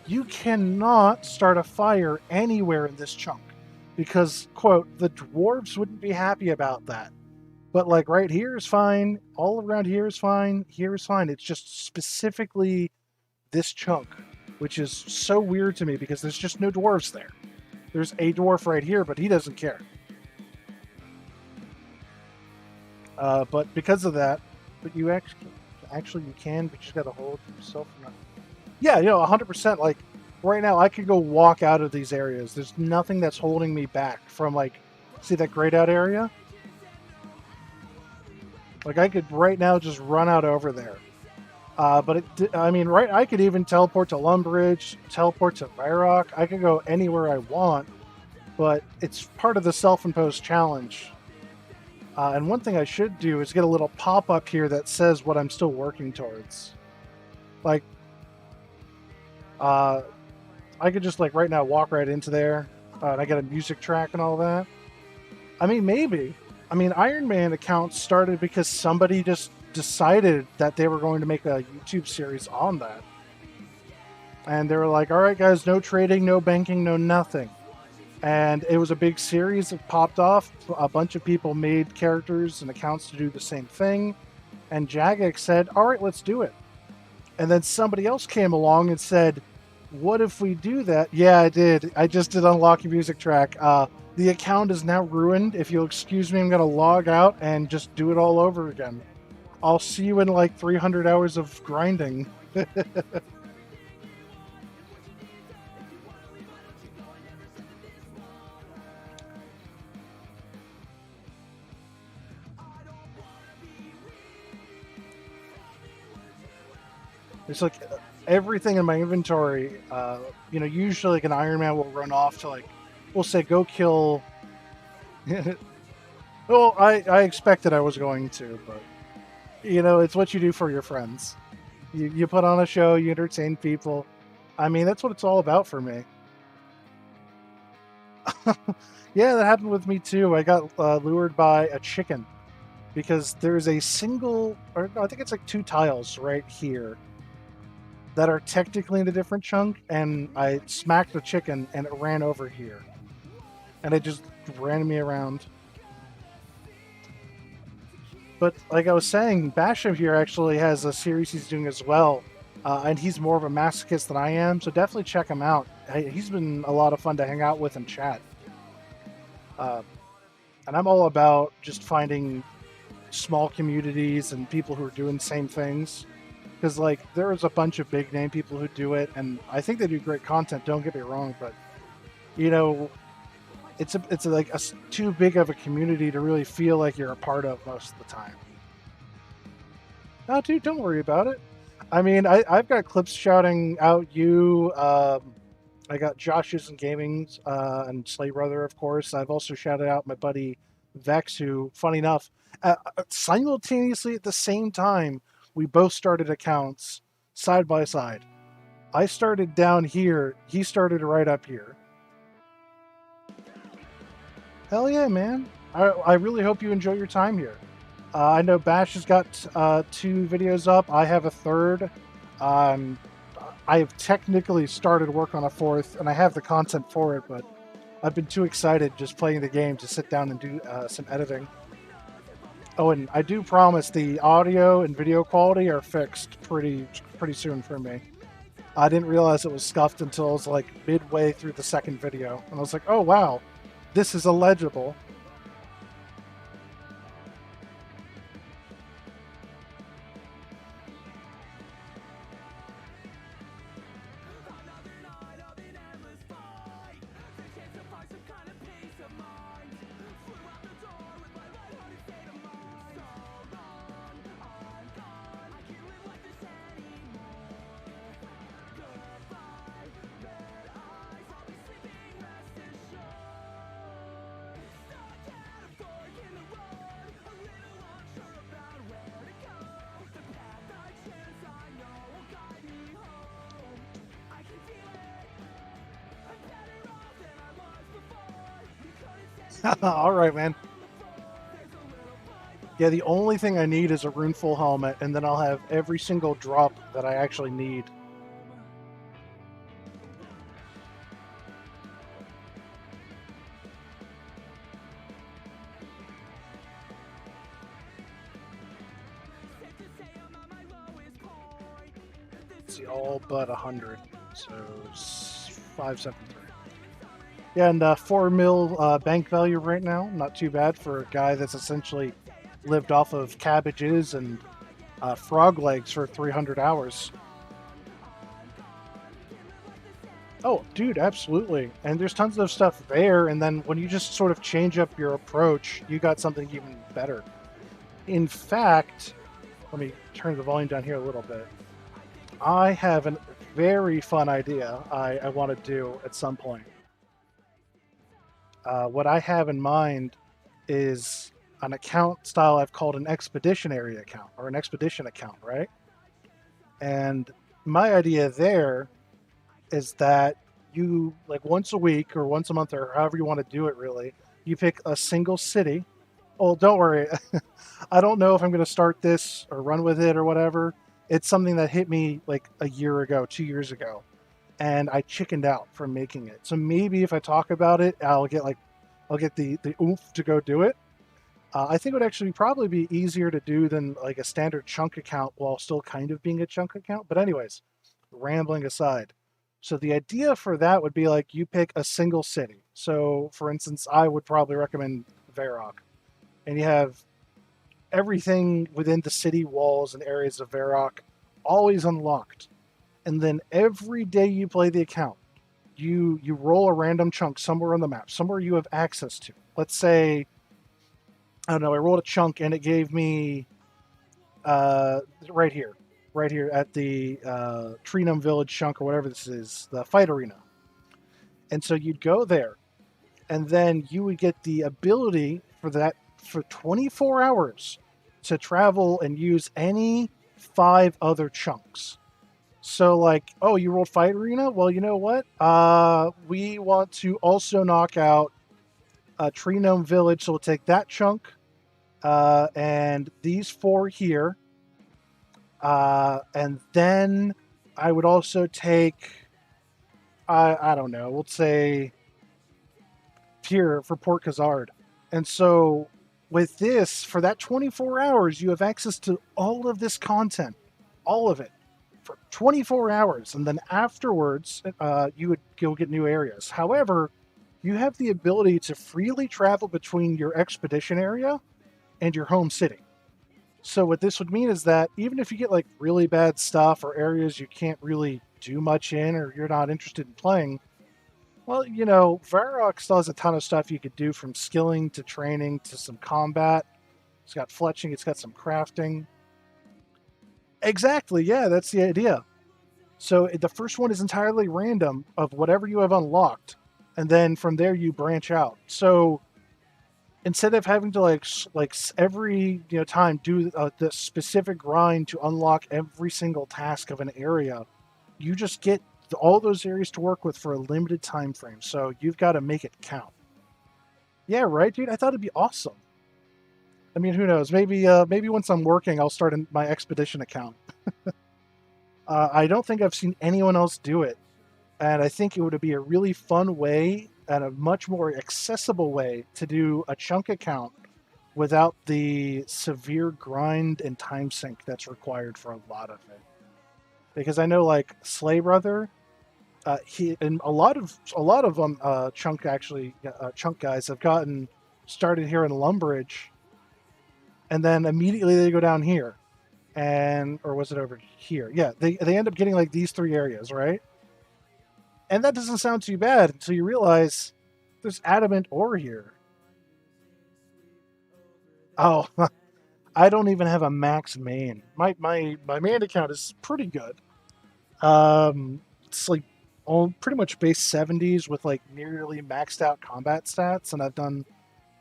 you cannot start a fire anywhere in this chunk because, quote, the dwarves wouldn't be happy about that. But like right here is fine, all around here is fine, here is fine. It's just specifically this chunk, which is so weird to me because there's just no dwarves there. There's a dwarf right here, but he doesn't care. But because of that, but you actually you can, but you just got to hold yourself. Yeah, 100%. Like right now, I could go walk out of these areas. There's nothing that's holding me back from like, see that grayed out area? Like I could right now just run out over there. But I could even teleport to Lumbridge, teleport to Varrock. I could go anywhere I want, but it's part of the self-imposed challenge. And one thing I should do is get a little pop-up here that says what I'm still working towards. Like, I could just like right now walk right into there, and I get a music track and all that. I mean, maybe. I mean, Iron Man accounts started because somebody just decided that they were going to make a YouTube series on that. And they were like, all right, guys, no trading, no banking, no nothing. And it was a big series. It popped off. A bunch of people made characters and accounts to do the same thing. And Jagex said, all right, let's do it. And then somebody else came along and said, what if we do that? Yeah, I did. I just did unlock your music track. The account is now ruined. If you'll excuse me, I'm going to log out and just do it all over again. I'll see you in like 300 hours of grinding. It's like everything in my inventory, usually like an Iron Man will run off to like, we'll say go kill. Well, I expected I was going to, but it's what you do for your friends. You put on a show, you entertain people. I mean, that's what it's all about for me. Yeah, that happened with me too. I got lured by a chicken because there's a single, or no, I think it's like 2 tiles right here that are technically in a different chunk, and I smacked the chicken and it ran over here. And it just ran me around. But like I was saying, Basham here actually has a series he's doing as well. And he's more of a masochist than I am, so definitely check him out. He's been a lot of fun to hang out with and chat. And I'm all about just finding small communities and people who are doing the same things. Because like there's a bunch of big name people who do it, and I think they do great content, don't get me wrong, but it's like too big of a community to really feel like you're a part of most of the time. No, dude, don't worry about it. I mean, I've got clips shouting out you. I got Josh's and Gaming's and Slay Brother, of course. I've also shouted out my buddy Vex, who, funny enough, simultaneously at the same time, we both started accounts side by side. I started down here. He started right up here. Hell yeah, man. I really hope you enjoy your time here. I know Bash has got 2 videos up. I have a third. I have technically started work on a 4th, and I have the content for it, but I've been too excited just playing the game to sit down and do some editing. Oh, and I do promise the audio and video quality are fixed pretty soon for me. I didn't realize it was scuffed until it was like midway through the 2nd video, and I was like, oh wow, this is illegible. All right, man. Yeah, the only thing I need is a runeful helmet, and then I'll have every single drop that I actually need. Let's see, all but 100. So 573. Yeah, and 4 mil bank value right now. Not too bad for a guy that's essentially lived off of cabbages and frog legs for 300 hours. Oh, dude, absolutely. And there's tons of stuff there, and then when you just sort of change up your approach, you got something even better. In fact, let me turn the volume down here a little bit. I have a very fun idea I want to do at some point. What I have in mind is an account style I've called an expeditionary account, or an expedition account, right? And my idea there is that you, like, once a week or once a month or however you want to do it, really, you pick a single city. Oh, don't worry. I don't know if I'm going to start this or run with it or whatever. It's something that hit me like a year ago, 2 years ago, and I chickened out from making it. So maybe if I talk about it, I'll get the oomph to go do it. I think it would actually probably be easier to do than like a standard chunk account while still kind of being a chunk account. But anyways, rambling aside. So the idea for that would be like you pick a single city. So for instance, I would probably recommend Varrock. And you have everything within the city walls and areas of Varrock always unlocked. And then every day you play the account, you roll a random chunk somewhere on the map, somewhere you have access to. Let's say, I don't know, I rolled a chunk and it gave me right here at the Treenum Village chunk or whatever this is, the fight arena. And so you'd go there, and then you would get the ability for 24 hours to travel and use any 5 other chunks. So like, oh, you rolled fight arena? Well, you know what? We want to also knock out Tree Gnome Village, so we'll take that chunk and these 4 here. And then I would also take, I don't know, we'll say here for Port Khazard. And so with this, for that 24 hours, you have access to all of this content, all of it, for 24 hours. And then afterwards, you would go get new areas. However, you have the ability to freely travel between your expedition area and your home city. So what this would mean is that even if you get like really bad stuff or areas you can't really do much in or you're not interested in playing, Well, you know, Varrock still has a ton of stuff you could do from skilling to training to some combat. It's got fletching, it's got some crafting. Exactly, yeah, that's the idea. So the first one is entirely random of whatever you have unlocked, and then from there you branch out. So instead of having to every time do the specific grind to unlock every single task of an area, you just get all those areas to work with for a limited time frame. So you've got to make it count. Yeah, right, dude. I thought it'd be awesome. I mean, who knows? Maybe once I'm working, I'll start my expedition account. I don't think I've seen anyone else do it, and I think it would be a really fun way and a much more accessible way to do a chunk account without the severe grind and time sink that's required for a lot of it. Because I know, like Slay Brother, he and a lot of them chunk guys have gotten started here in Lumbridge, and then immediately they go down here, and or was it over here? Yeah, they end up getting like these three areas, right? And that doesn't sound too bad until you realize there's adamant ore here. Oh, I don't even have a max main. My main account is pretty good. It's like all pretty much base 70s with like nearly maxed out combat stats, and I've done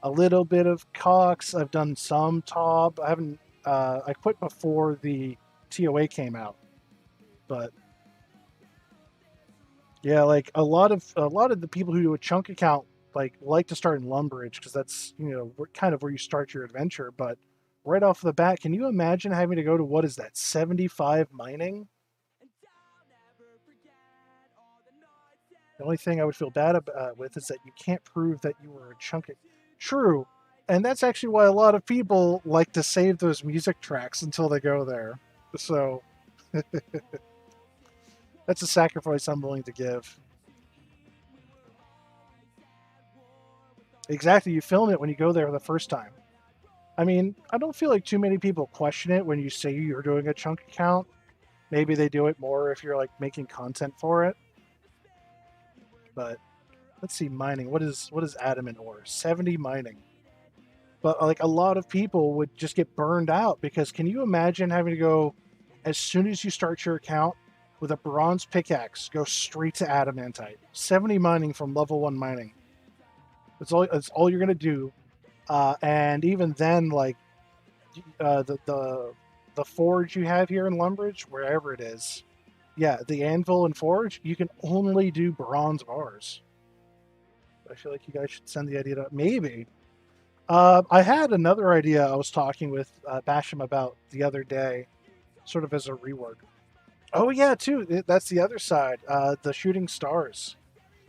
a little bit of Cox. I've done some Tob. I haven't. I quit before the TOA came out, but yeah, like a lot of the people who do a chunk account like to start in Lumbridge because that's kind of where you start your adventure. But right off the bat, can you imagine having to go to what is that 75 mining? The only thing I would feel bad with is that you can't prove that you were a chunk. True, and that's actually why a lot of people like to save those music tracks until they go there. So that's a sacrifice I'm willing to give. Exactly, you film it when you go there the first time. I mean, I don't feel like too many people question it when you say you're doing a chunk account. Maybe they do it more if you're like making content for it. But let's see, mining. What is adamant ore? 70 mining. But like a lot of people would just get burned out because can you imagine having to go as soon as you start your account with a bronze pickaxe, go straight to adamantite? 70 mining from level 1 mining. That's all you're gonna do. And even then, like the forge you have here in Lumbridge, wherever it is, yeah, the anvil and forge, you can only do bronze bars. I feel like you guys should send the idea to maybe. I had another idea I was talking with Basham about the other day, sort of as a rework. Oh yeah, too. That's the other side. The shooting stars.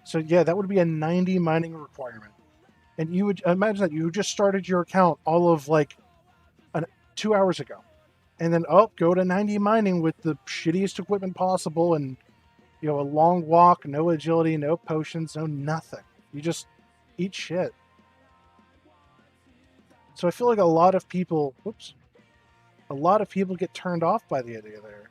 So yeah, that would be a 90 mining requirement, and you would imagine that you just started your account all of like 2 hours ago, and then go to 90 mining with the shittiest equipment possible, and a long walk, no agility, no potions, no nothing. You just eat shit. So I feel like a lot of people get turned off by the idea there.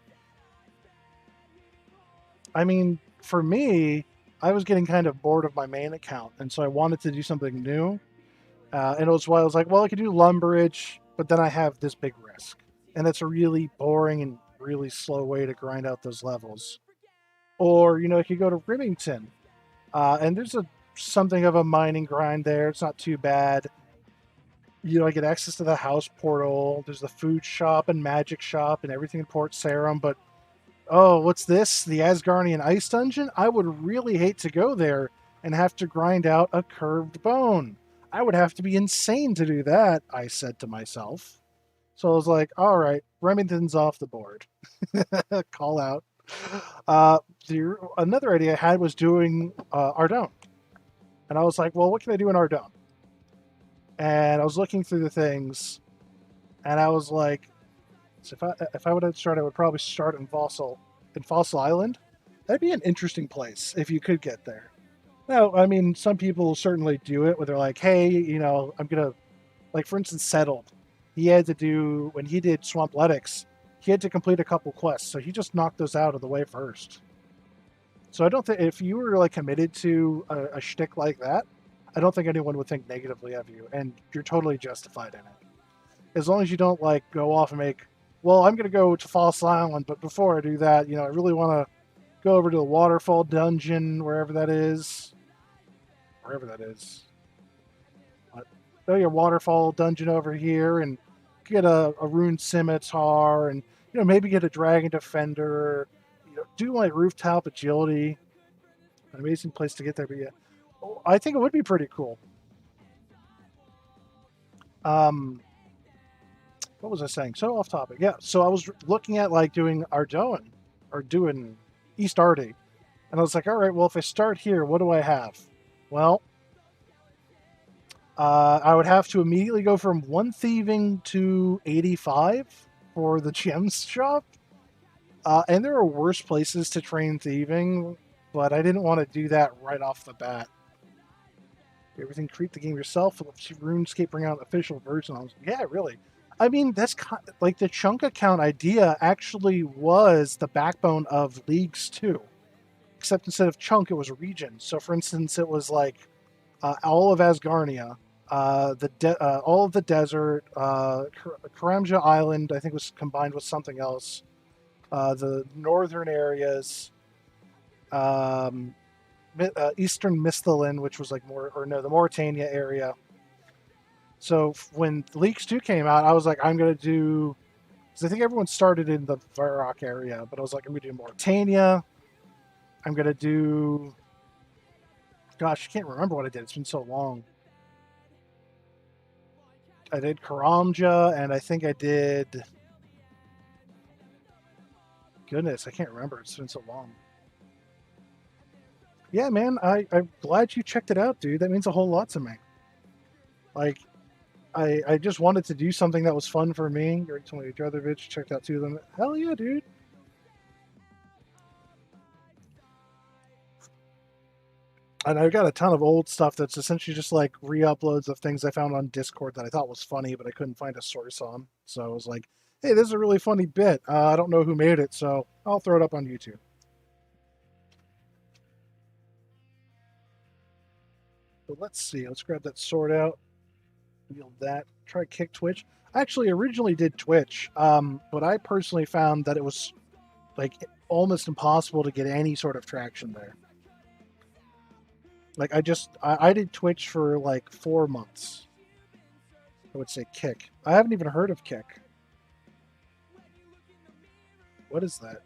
I mean, for me, I was getting kind of bored of my main account, and so I wanted to do something new. And it was why I was like, well, I could do Lumbridge, but then I have this big risk, and that's a really boring and really slow way to grind out those levels. Or I could go to Remington, and there's something of a mining grind there. It's not too bad. I get access to the house portal. There's the food shop and magic shop and everything in Port Sarum. But oh, what's this? The Asgardian Ice Dungeon? I would really hate to go there and have to grind out a curved bone. I would have to be insane to do that, I said to myself. So I was like, all right, Remington's off the board. Call out. Another idea I had was doing Ardone. And I was like, well, what can I do in Ardone? And I was looking through the things, and I was like, so if I would have started, I would probably start in Fossil Island. That'd be an interesting place if you could get there. Now, I mean, some people certainly do it where they're like, hey, I'm gonna, like for instance, Settled. He had to do when he did Swampletics, he had to complete a couple quests, so he just knocked those out of the way first. So I don't think if you were like committed to a shtick like that, I don't think anyone would think negatively of you, and you're totally justified in it. As long as you don't like go off and make, well, I'm gonna go to False Island, but before I do that, I really want to go over to the waterfall dungeon, wherever that is. Wherever that is. But, oh, your waterfall dungeon over here and get a rune scimitar and maybe get a dragon defender. Do like rooftop agility. An amazing place to get there, but yeah. I think it would be pretty cool. What was I saying? So off topic. Yeah. So I was looking at like doing Ardoin or doing East Ardy. And I was like, all right, well, if I start here, what do I have? Well, I would have to immediately go from 1 thieving to 85 for the gems shop. And there are worse places to train thieving, but I didn't want to do that right off the bat. Everything create the game yourself. RuneScape bring out official version. Yeah, really. I mean, that's like the chunk account idea actually was the backbone of Leagues too. Except instead of chunk, it was region. So, for instance, it was like all of Asgarnia, all of the desert, Karamja Island, I think was combined with something else. The northern areas, Eastern Misthalin, which was like the Mauritania area. So when Leaks 2 came out, I was like, I'm going to do, because I think everyone started in the Varrock area, but I was like, I'm going to do Mauritania. I'm going to do, gosh, I can't remember what I did. It's been so long. I did Karamja, and I think I did, goodness, I can't remember. It's been so long. Yeah, man, I'm glad you checked it out, dude. That means a whole lot to me. Like, I just wanted to do something that was fun for me. You already told me your other vids, checked out 2 of them. Hell yeah, dude. And I've got a ton of old stuff that's essentially just like re-uploads of things I found on Discord that I thought was funny, but I couldn't find a source on. So I was like, hey, this is a really funny bit. I don't know who made it, so I'll throw it up on YouTube. But let's see. Let's grab that sword out. Wield that. Try kick Twitch. I actually originally did Twitch, but I personally found that it was like almost impossible to get any sort of traction there. Like I did Twitch for like 4 months. I would say Kick. I haven't even heard of Kick. What is that?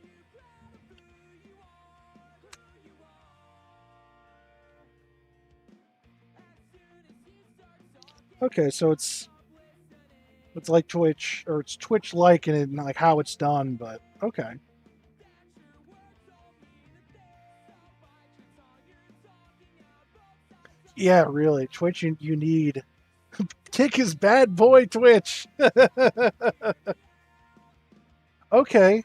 Okay, so it's like Twitch, or it's Twitch-like in like how it's done, but okay. Yeah, really. Twitch, you need Kick his bad boy Twitch. Okay.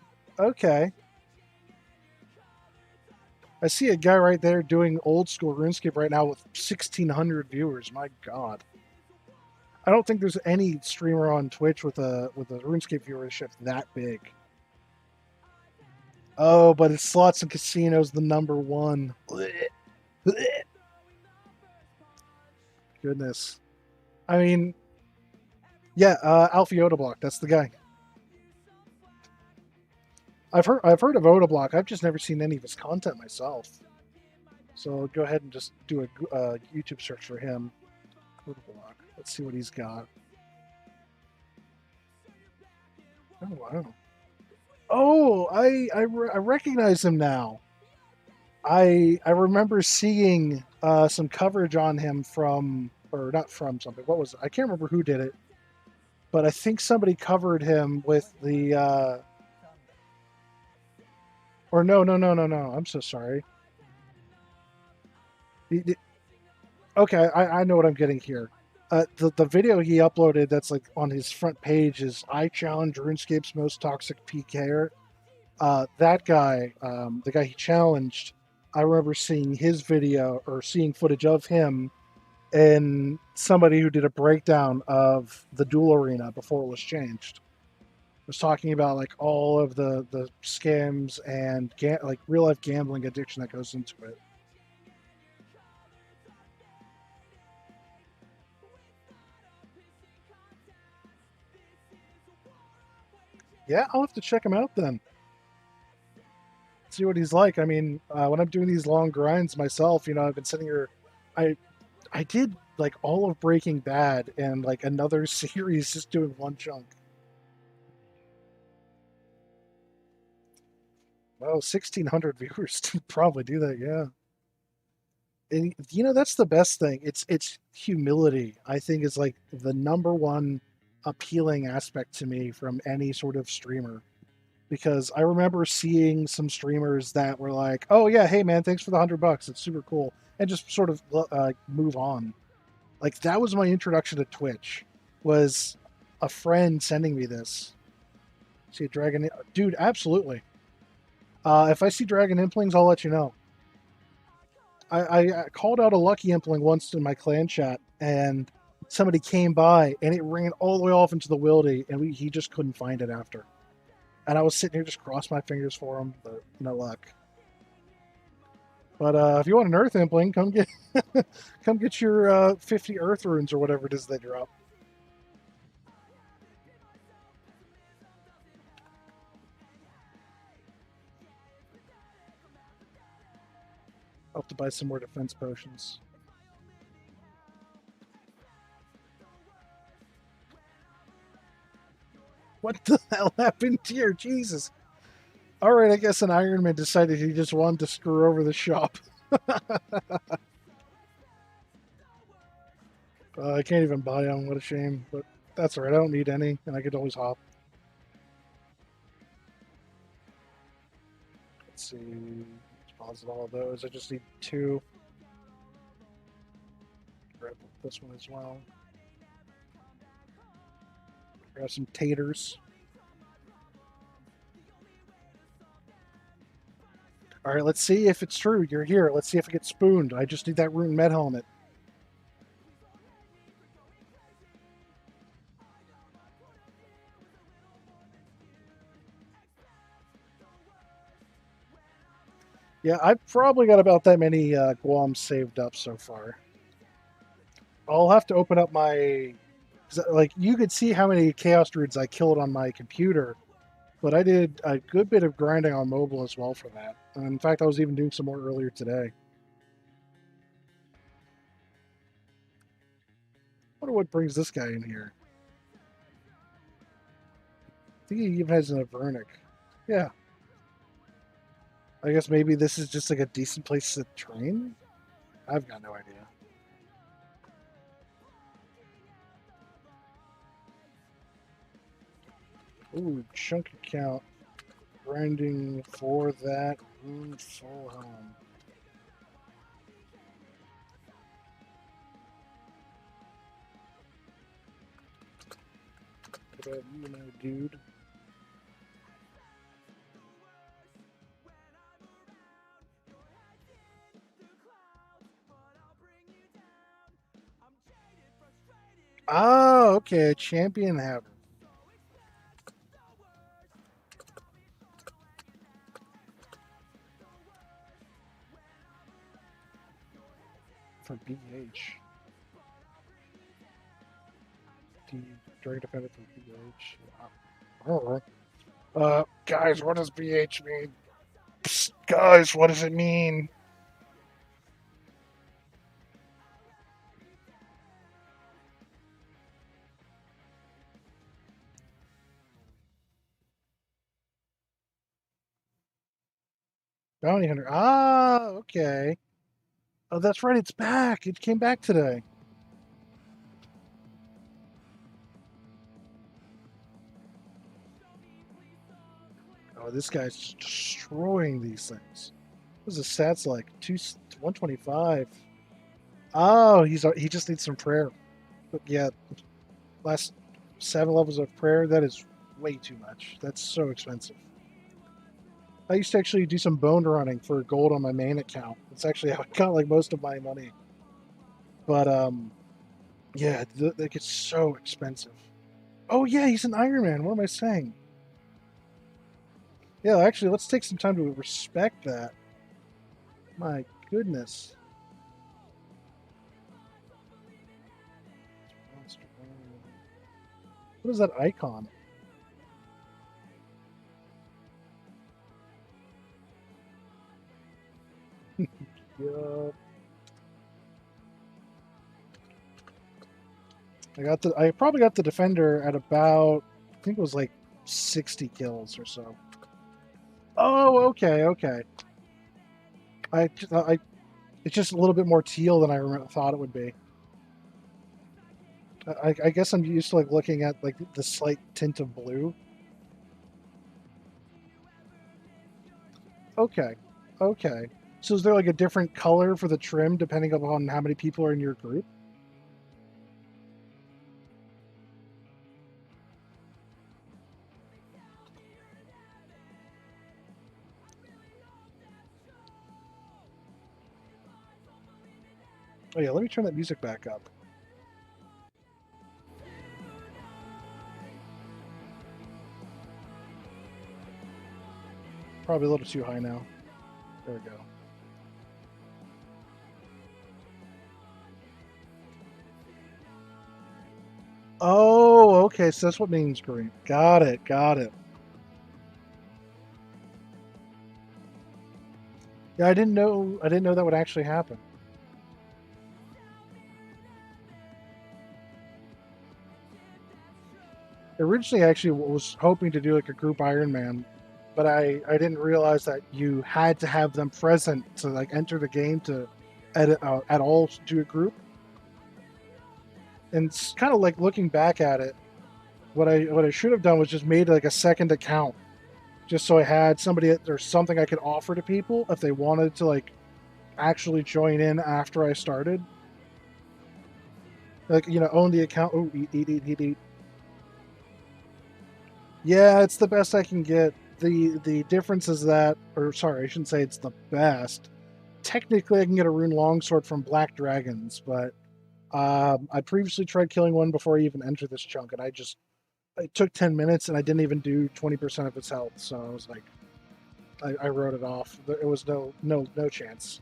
I see a guy right there doing old school RuneScape right now with 1,600 viewers. My God. I don't think there's any streamer on Twitch with a RuneScape viewership that big. Oh, but it's slots and casinos the #1. Goodness. I mean, yeah, Alfie Odablock, that's the guy. I've heard of Odablock. I've just never seen any of his content myself. So I'll go ahead and just do a YouTube search for him. Odablock. Let's see what he's got. Oh wow. Oh, I recognize him now. I remember seeing some coverage on him from, or not from something. What was it? I can't remember who did it, but I think somebody covered him with the. Or no. I'm so sorry. Okay, I know what I'm getting here. The video he uploaded that's like on his front page is I challenge RuneScape's most toxic PKer. That guy, the guy he challenged, I remember seeing his video or seeing footage of him and somebody who did a breakdown of the duel arena before it was changed. was talking about like all of the scams and like real life gambling addiction that goes into it. Yeah, I'll have to check him out then. See what he's like. I mean, when I'm doing these long grinds myself, I've been sitting here. I I did like all of Breaking Bad and like another series just doing one chunk. Well, 1,600 viewers to probably do that. Yeah, and that's the best thing. It's humility. I think is like the number one appealing aspect to me from any sort of streamer. Because I remember seeing some streamers that were like, "Oh yeah, hey man, thanks for the $100. It's super cool," and just sort of move on. Like that was my introduction to Twitch. Was a friend sending me this. See a dragon, dude? Absolutely. If I see dragon implings, I'll let you know. I called out a lucky impling once in my clan chat, and somebody came by, and it ran all the way off into the wildy, and he just couldn't find it after. And I was sitting here just crossed my fingers for him, but no luck. But if you want an earth impling, come get your 50 earth runes or whatever it is they drop. I'll have to buy some more defense potions. What the hell happened here? Jesus. All right, I guess an Iron Man decided he just wanted to screw over the shop. I can't even buy them. What a shame. But that's all right. I don't need any, and I could always hop. Let's see. Deposit all of those. I just need 2. Grab this one as well. Grab some taters. All right, let's see if it's true. You're here. Let's see if I get spooned. I just need that rune med helmet. Yeah, I've probably got about that many Guams saved up so far. I'll have to open up my... Like, you could see how many Chaos Druids I killed on my computer, but I did a good bit of grinding on mobile as well for that. And in fact, I was even doing some more earlier today. I wonder what brings this guy in here. I think he even has an Avernic. Yeah. I guess maybe this is just like a decent place to train? I've got no idea. Ooh, chunk account. Grinding for that rune full home. What you know, dude? Oh, okay. Champion Haver. For BH. Dragon Defender for BH. Oh. Guys, what does BH mean? Psst, guys, what does it mean? Bounty Hunter. Ah, okay. Oh, that's right. It's back. It came back today. Oh, this guy's just destroying these things. What is his stats like? 125. Oh, he just needs some prayer. But yeah, last 7 levels of prayer, that is way too much. That's so expensive. I used to actually do some bone running for gold on my main account. That's actually how I got like most of my money. But yeah, it gets so expensive. Oh yeah, he's an Iron Man. What am I saying? Yeah, actually, let's take some time to respect that. My goodness. What is that icon? Yup. I probably got the defender at about, I think it was like 60 kills or so. Oh, okay, okay. I it's just a little bit more teal than I thought it would be. I guess I'm used to like looking at like the slight tint of blue. Okay, okay. So is there like a different color for the trim depending upon how many people are in your group? Oh yeah, let me turn that music back up. Probably a little too high now. There we go. Oh, okay. So that's what means green. Got it. Got it. Yeah, I didn't know. I didn't know that would actually happen. Originally, I actually was hoping to do like a group Ironman, but I didn't realize that you had to have them present to like enter the game to edit at all to do a group. And it's kind of like looking back at it, what I should have done was just made like a second account, just so I had somebody or something I could offer to people if they wanted to like actually join in after I started. Like own the account. Oh, eat. Yeah, it's the best I can get. The difference is that, or sorry, I shouldn't say it's the best. Technically, I can get a rune longsword from black dragons, but I previously tried killing one before I even entered this chunk, and it took 10 minutes, and I didn't even do 20% of its health. So I was like, I wrote it off. It was no chance.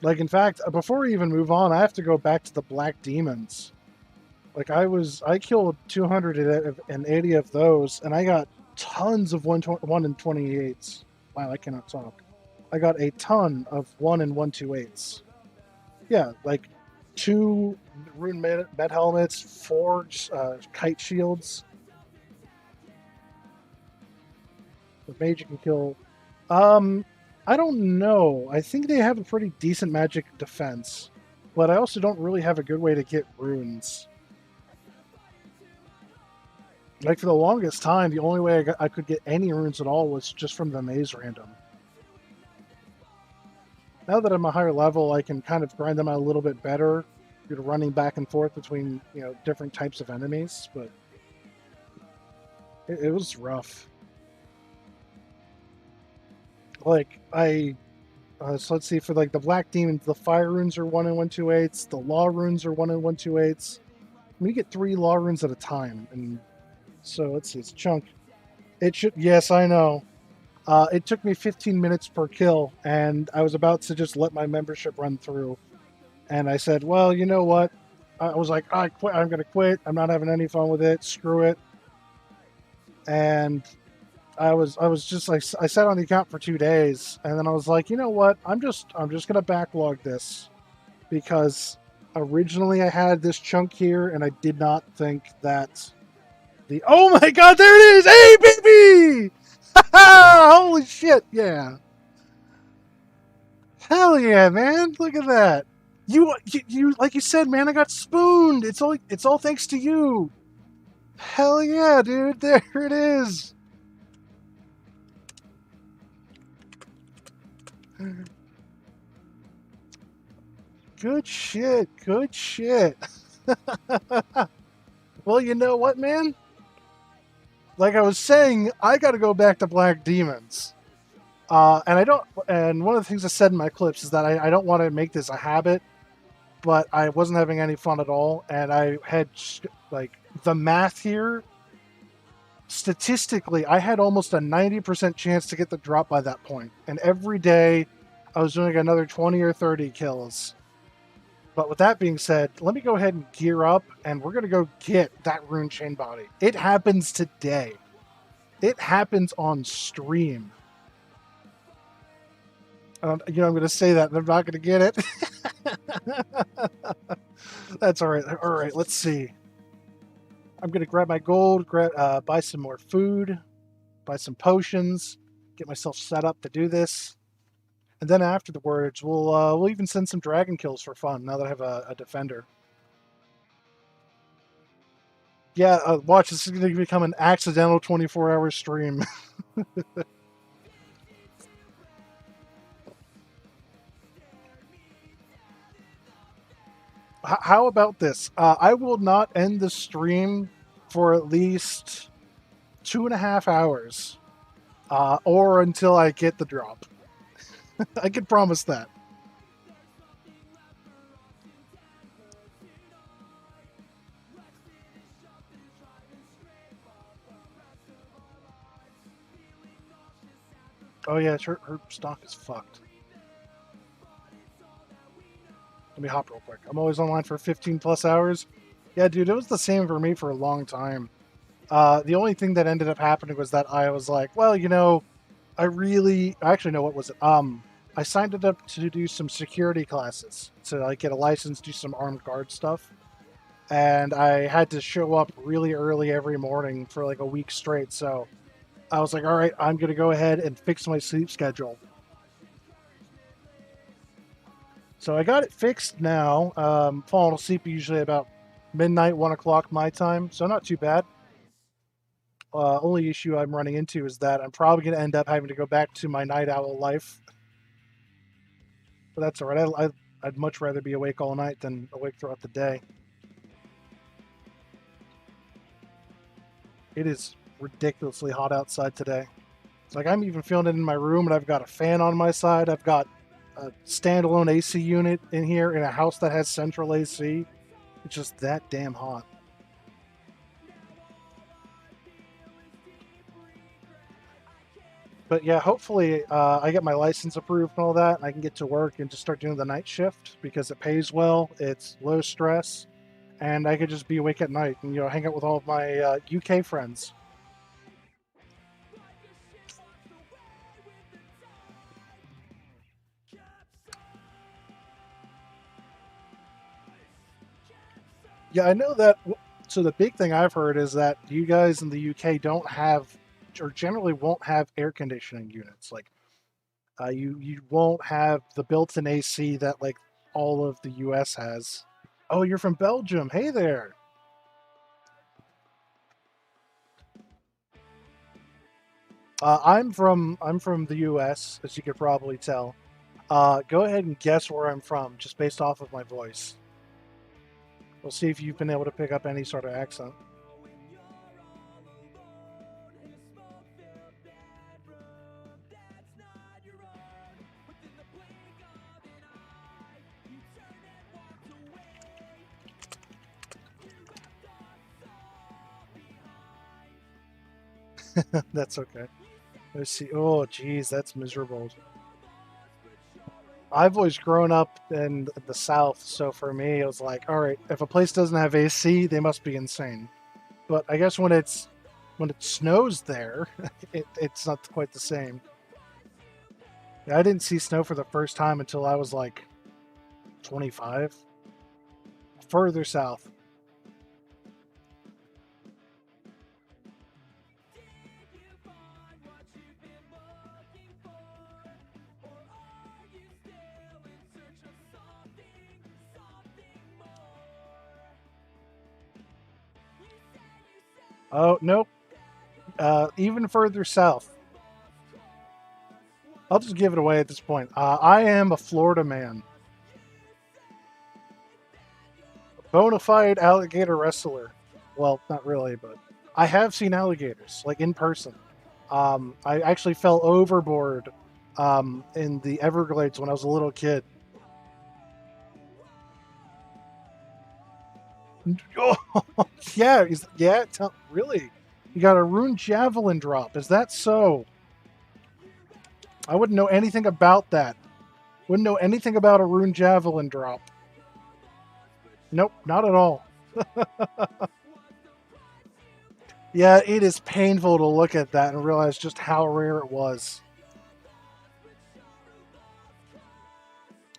Like in fact, before we even move on, I have to go back to the black demons. Like I killed 280 of those, and I got tons of 1 and 28s. Wow, I cannot talk. I got a ton of 1 and 128s. Yeah, like 2 rune med helmets, 4 kite shields. The mage can kill. I don't know. I think they have a pretty decent magic defense, but I also don't really have a good way to get runes. Like for the longest time, the only way I could get any runes at all was just from the maze random. Now that I'm a higher level, I can kind of grind them out a little bit better, running back and forth between different types of enemies. But it was rough. Like so let's see, for like the black demons, the fire runes are 1 and 128s. The law runes are 1 and 128s. We get 3 law runes at a time, and so let's see, it's a chunk. It should, yes, I know. It took me 15 minutes per kill, and I was about to just let my membership run through. And I said, well, you know what? I was like, I quit. I'm going to quit. I'm not having any fun with it. Screw it. And I was just like, I sat on the account for 2 days, and then I was like, you know what? I'm just going to backlog this, because originally I had this chunk here, and I did not think that oh my god, there it is! Hey, baby! Holy shit, yeah. Hell yeah, man. Look at that. You like you said, man, I got spooned. It's all thanks to you. Hell yeah, dude. There it is. Good shit. Good shit. Well, you know what, man? Like I was saying, I got to go back to Black Demons. And I don't. And one of the things I said in my clips is that I don't want to make this a habit, but I wasn't having any fun at all, and I had like the math here, statistically, I had almost a 90% chance to get the drop by that point. And every day, I was doing another 20 or 30 kills. But with that being said, let me go ahead and gear up, and we're going to go get that rune chain body. It happens today. It happens on stream. I'm going to say that, and I'm not going to get it. That's all right. All right, let's see. I'm going to grab my gold, buy some more food, buy some potions, get myself set up to do this. And then afterwards, we'll even send some dragon kills for fun, now that I have a defender. Yeah, watch, this is going to become an accidental 24-hour stream. How about this? I will not end the stream for at least 2.5 hours, or until I get the drop. I can promise that. Oh yeah, her stock is fucked. Let me hop real quick. I'm always online for 15 plus hours. Yeah, dude, it was the same for me for a long time. The only thing that ended up happening was that I was like, well, I actually know what was it. I signed it up to do some security classes to like get a license, do some armed guard stuff, and I had to show up really early every morning for like a week straight. So I was like, all right, I'm gonna go ahead and fix my sleep schedule. So I got it fixed now. Falling asleep usually about midnight, 1 o'clock my time, so not too bad. Only issue I'm running into is that I'm probably going to end up having to go back to my night owl life. But that's all right. I'd much rather be awake all night than awake throughout the day. It is ridiculously hot outside today. It's like I'm even feeling it in my room, and I've got a fan on my side. I've got a standalone AC unit in here in a house that has central AC. It's just that damn hot. But yeah, hopefully I get my license approved and all that, and I can get to work and just start doing the night shift because it pays well, it's low stress, and I could just be awake at night and hang out with all of my UK friends. Yeah, I know that. So the big thing I've heard is that you guys in the UK don't have, or generally won't have, air conditioning units. Like you won't have the built-in AC that like all of the US has. Oh, you're from Belgium. Hey there. I'm from the US, as you could probably tell. Go ahead and guess where I'm from, just based off of my voice. We'll see if you've been able to pick up any sort of accent. That's okay. Let's see. Oh, geez, that's miserable. I've always grown up in the South, so for me, it was like, all right, if a place doesn't have AC, they must be insane. But I guess when it snows there, it's not quite the same. Yeah, I didn't see snow for the first time until I was like 25. Further south. Oh, nope. Even further south. I'll just give it away at this point. I am a Florida man. Bona fide alligator wrestler. Well, not really, but I have seen alligators, like in person. I actually fell overboard in the Everglades when I was a little kid. Oh, Yeah, really? You got a rune javelin drop. Is that so? I wouldn't know anything about that. Wouldn't know anything about a rune javelin drop. Nope, not at all. Yeah, it is painful to look at that and realize just how rare it was.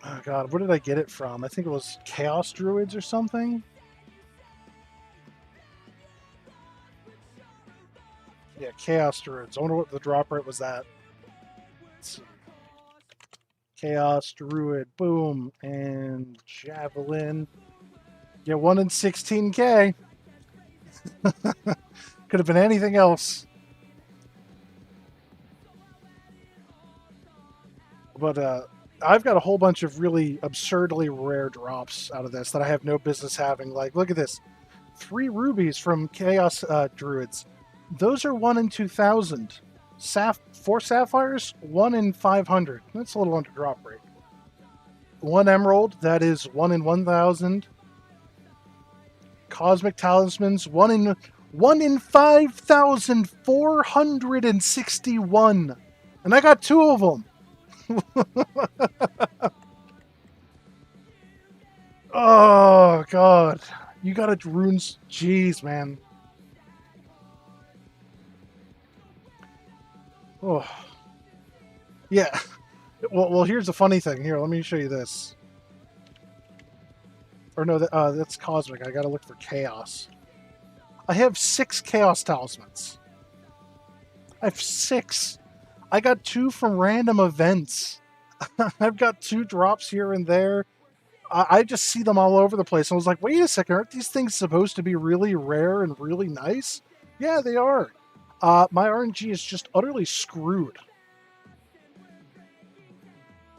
Oh god, where did I get it from? I think it was Chaos Druids or something? Yeah, Chaos Druids. I wonder what the drop rate was at. Let's see. Chaos Druid, boom, and Javelin. Yeah, 1 in 16k. Could have been anything else. But I've got a whole bunch of really absurdly rare drops out of this that I have no business having. Like, look at this. 3 rubies from Chaos Druids. Those are 1 in 2,000. 4 sapphires, 1 in 500. That's a little under drop rate. 1 emerald, that is 1 in 1,000. Cosmic talismans, 1 in 5,461. And I got 2 of them. Oh god. You got a runes. Jeez, man. Oh. Yeah. Well, here's the funny thing. Here, let me show you this. Or no, that's cosmic. I gotta look for chaos. I have 6 chaos talismans. I have 6. I got 2 from random events. I've got 2 drops here and there. I just see them all over the place. I was like, wait a second, aren't these things supposed to be really rare and really nice? Yeah, they are. My RNG is just utterly screwed.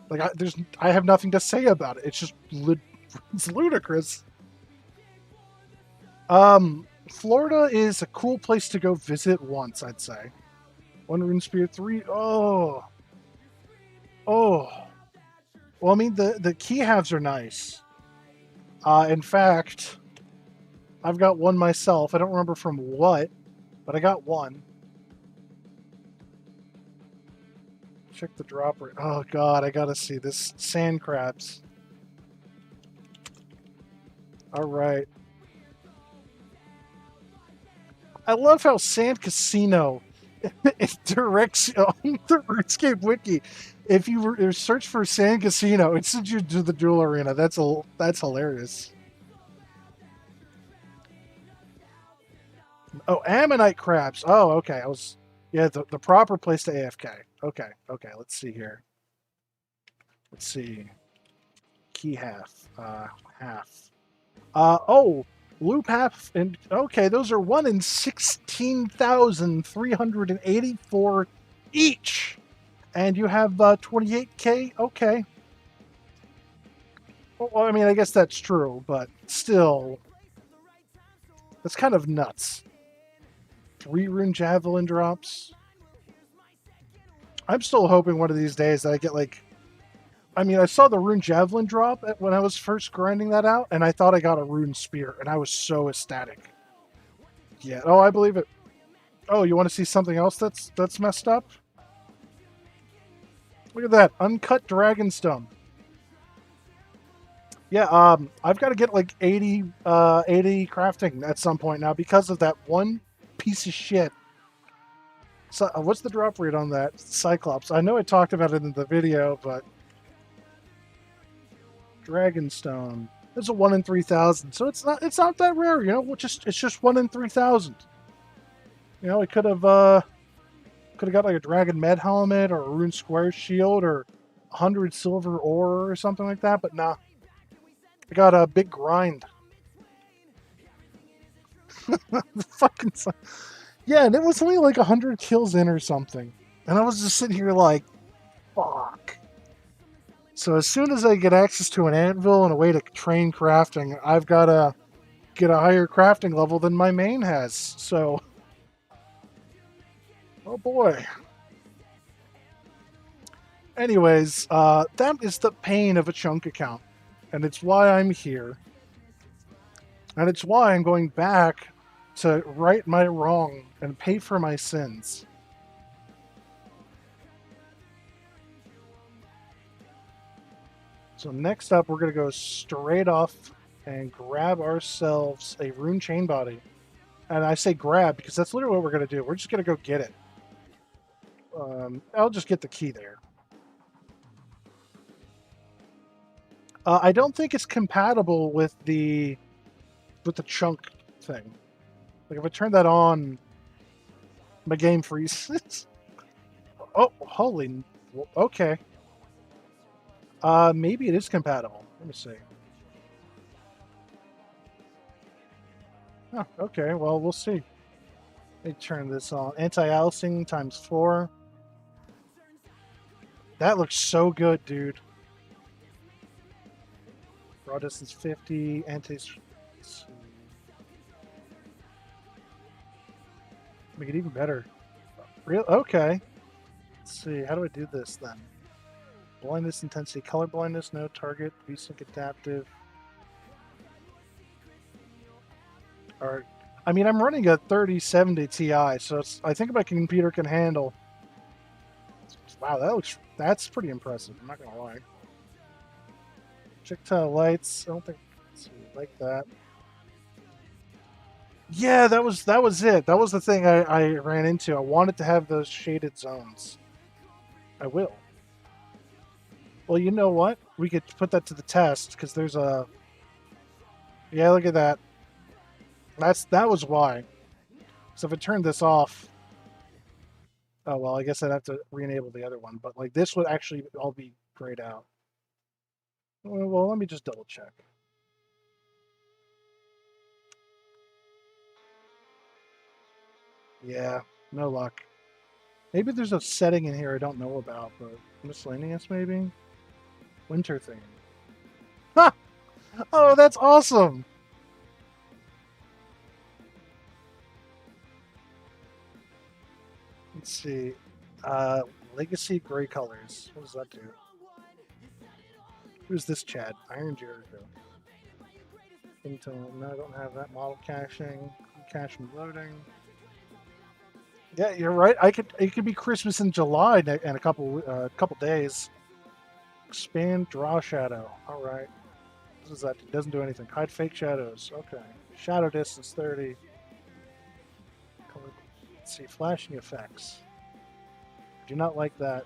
Like, I have nothing to say about it. It's just, it's ludicrous. Florida is a cool place to go visit once, I'd say. 1 rune spear, 3. Oh. Well, I mean, the key halves are nice. In fact, I've got one myself. I don't remember from what, but I got one. Check the drop rate. Oh god, I gotta see this. Sand crabs. Alright. I love how Sand Casino it directs on the RuneScape wiki. If you search for Sand Casino, it sends you to the duel arena. That's hilarious. Oh, Ammonite crabs. Oh, okay. Yeah, the proper place to AFK. Okay. Let's see here. Let's see. Key half. Half. Oh, loop half and okay, those are 1 in 16,384 each. And you have 28k. Okay. Well, I mean, I guess that's true, but still, that's kind of nuts. 3 rune javelin drops. I'm still hoping one of these days that I get like, I mean, I saw the rune javelin drop when I was first grinding that out, and I thought I got a rune spear, and I was so ecstatic. Yeah. Oh, I believe it. Oh, you want to see something else that's messed up? Look at that, uncut dragonstone. Yeah, I've got to get like 80 crafting at some point now because of that one piece of shit. So, what's the drop rate on that Cyclops? I know I talked about it in the video, but Dragonstone. It's a 1 in 3,000, so it's not that rare, you know. It's just 1 in 3,000. You know, it could have got like a Dragon Med helmet or a Rune Square shield or 100 silver ore or something like that, but nah. I got a big grind. Fucking. Yeah, and it was only like 100 kills in or something. And I was just sitting here like, fuck. So as soon as I get access to an anvil and a way to train crafting, I've got to get a higher crafting level than my main has. So, oh boy. Anyways, that is the pain of a chunk account. And it's why I'm here. And it's why I'm going back to right my wrong and pay for my sins. So next up, we're going to go straight off and grab ourselves a rune chain body. And I say grab because that's literally what we're going to do. We're just going to go get it. I'll just get the key there. I don't think it's compatible with the chunk thing. Like if I turn that on, my game freezes. Oh, holy! Okay. Maybe it is compatible. Let me see. Oh, okay. Well, we'll see. Let me turn this on. Anti-aliasing ×4. That looks so good, dude. Raw distance 50. Make it even better. Real? Okay. Let's see. How do I do this then? Blindness intensity, color blindness, no target, VSync adaptive. Or, I mean, I'm running a 3070 Ti, so I think my computer can handle. Wow, that's pretty impressive. I'm not gonna lie. Projectile lights. I don't think. Let's see, like that. Yeah, that was it. That was the thing I ran into. I wanted to have those shaded zones. I will. Well, you know what? We could put that to the test because there's a. Yeah, look at that. That was why. So if I turn this off, oh well, I guess I'd have to re-enable the other one. But like this would actually all be grayed out. Well, let me just double check. Yeah, no luck. Maybe there's a setting in here I don't know about, but miscellaneous maybe? Winter theme. Ha! Oh, that's awesome! Let's see. Legacy gray colors. What does that do? Who's this Chad? Iron Jericho. No, I don't have that. Model caching. Cache and loading. Yeah, you're right. It could be Christmas in July in a couple days. Expand draw shadow. All right. What does that do? Doesn't do anything. Hide fake shadows. Okay. Shadow distance 30. Let's see. Flashing effects. Do not like that.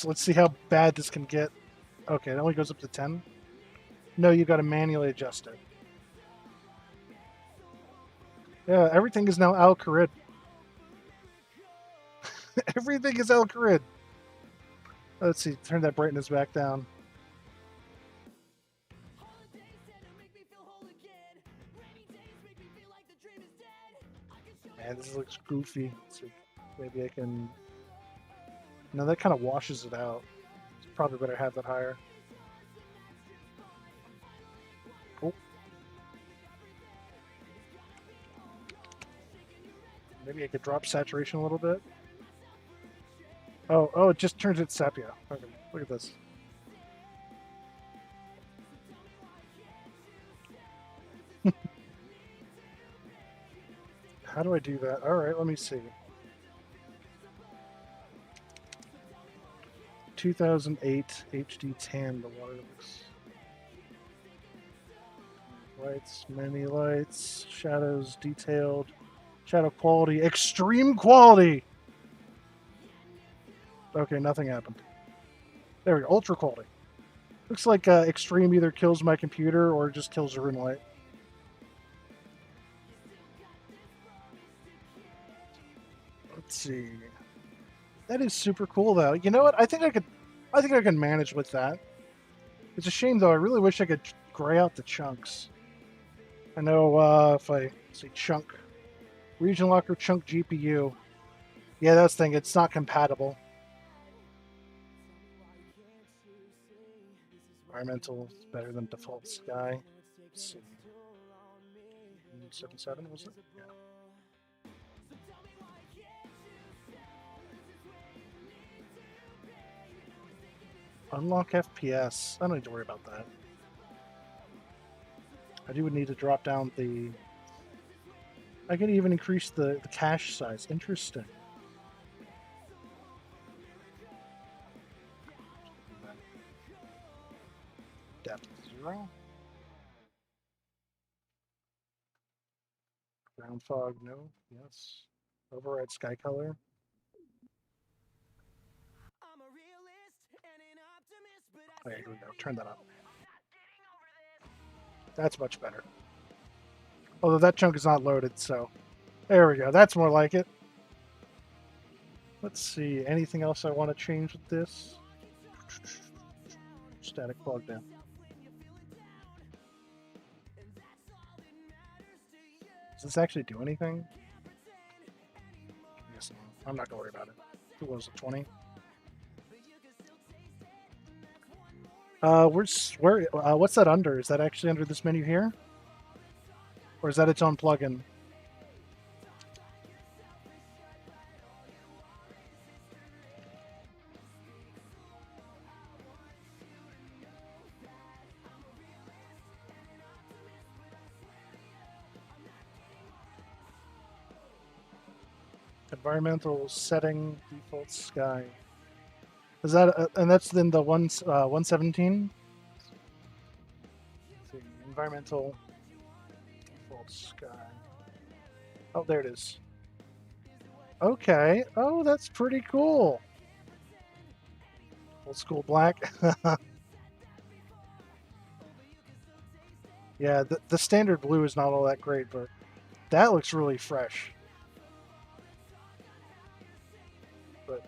Let's see how bad this can get. Okay, it only goes up to 10. No, you got to manually adjust it. Yeah, everything is now Al Kharid. Everything is Al Kharid. Let's see, turn that brightness back down. Man, this looks goofy. So maybe I can. No, that kind of washes it out. It's probably better have that higher. Cool. Maybe I could drop saturation a little bit. Oh, it just turns it sepia. Okay, look at this. How do I do that? All right, let me see. 2008 HD tan, the water looks. Lights, many lights, shadows, detailed, shadow quality, extreme quality. Okay, nothing happened. There we go, ultra quality. Looks like extreme either kills my computer or just kills the rune light. Let's see. That is super cool, though. You know what? I think I can manage with that. It's a shame, though. I really wish I could gray out the chunks. I know if I say chunk, region locker chunk GPU. Yeah, that's the thing. It's not compatible. Environmental is better than default sky. Let's see. 77 was it? Yeah. Unlock FPS. I don't need to worry about that. I do need to drop down the... I can even increase the cache size. Interesting. Depth 0. Ground fog, no. Yes. Override sky color. I'm a realist and an optimist, but I Okay, here we go. Turn that up. I'm not getting over this. That's much better. Although that chunk is not loaded, so... There we go. That's more like it. Let's see. Anything else I want to change with this? Static fog down. Does this actually do anything? Yes, I'm not going to worry about it. Who was it? 20? What's that under? Is that actually under this menu here? Or is that its own plugin? Environmental setting, default sky. Is that and that's in the 117? Environmental default sky. Oh, there it is. Okay. Oh, that's pretty cool. Old school black. Yeah, the standard blue is not all that great, but that looks really fresh. But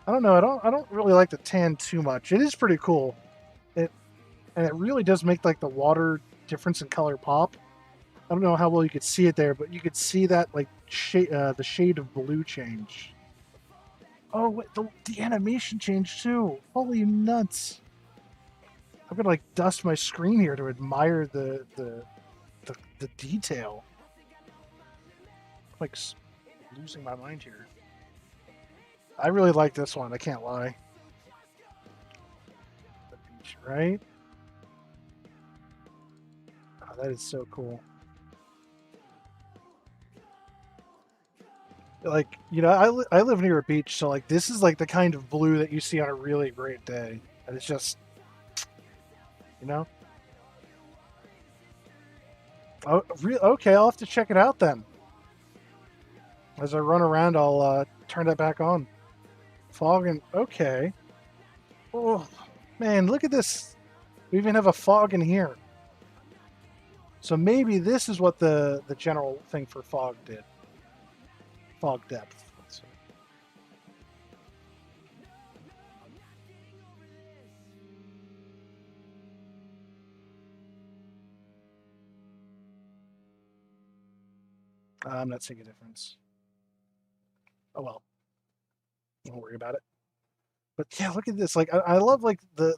I don't know. I don't really like the tan too much. It is pretty cool. And it really does make like the water difference in color pop. I don't know how well you could see it there, but you could see that like the shade of blue change. Oh, wait, the animation changed too. Holy nuts! I'm gonna like dust my screen here to admire the detail. I'm like losing my mind here. I really like this one. I can't lie. The beach, right? Oh, that is so cool. Like, you know, I live near a beach, so like this is like the kind of blue that you see on a really great day, and it's just, you know. Oh, okay, I'll have to check it out then. As I run around, I'll turn that back on. Fog and okay. Oh man, look at this. We even have a fog in here. So maybe this is what the general thing for fog did. Fog depth. Let's see. I'm not seeing a difference. Oh well. Don't worry about it. But yeah, look at this. Like I love like the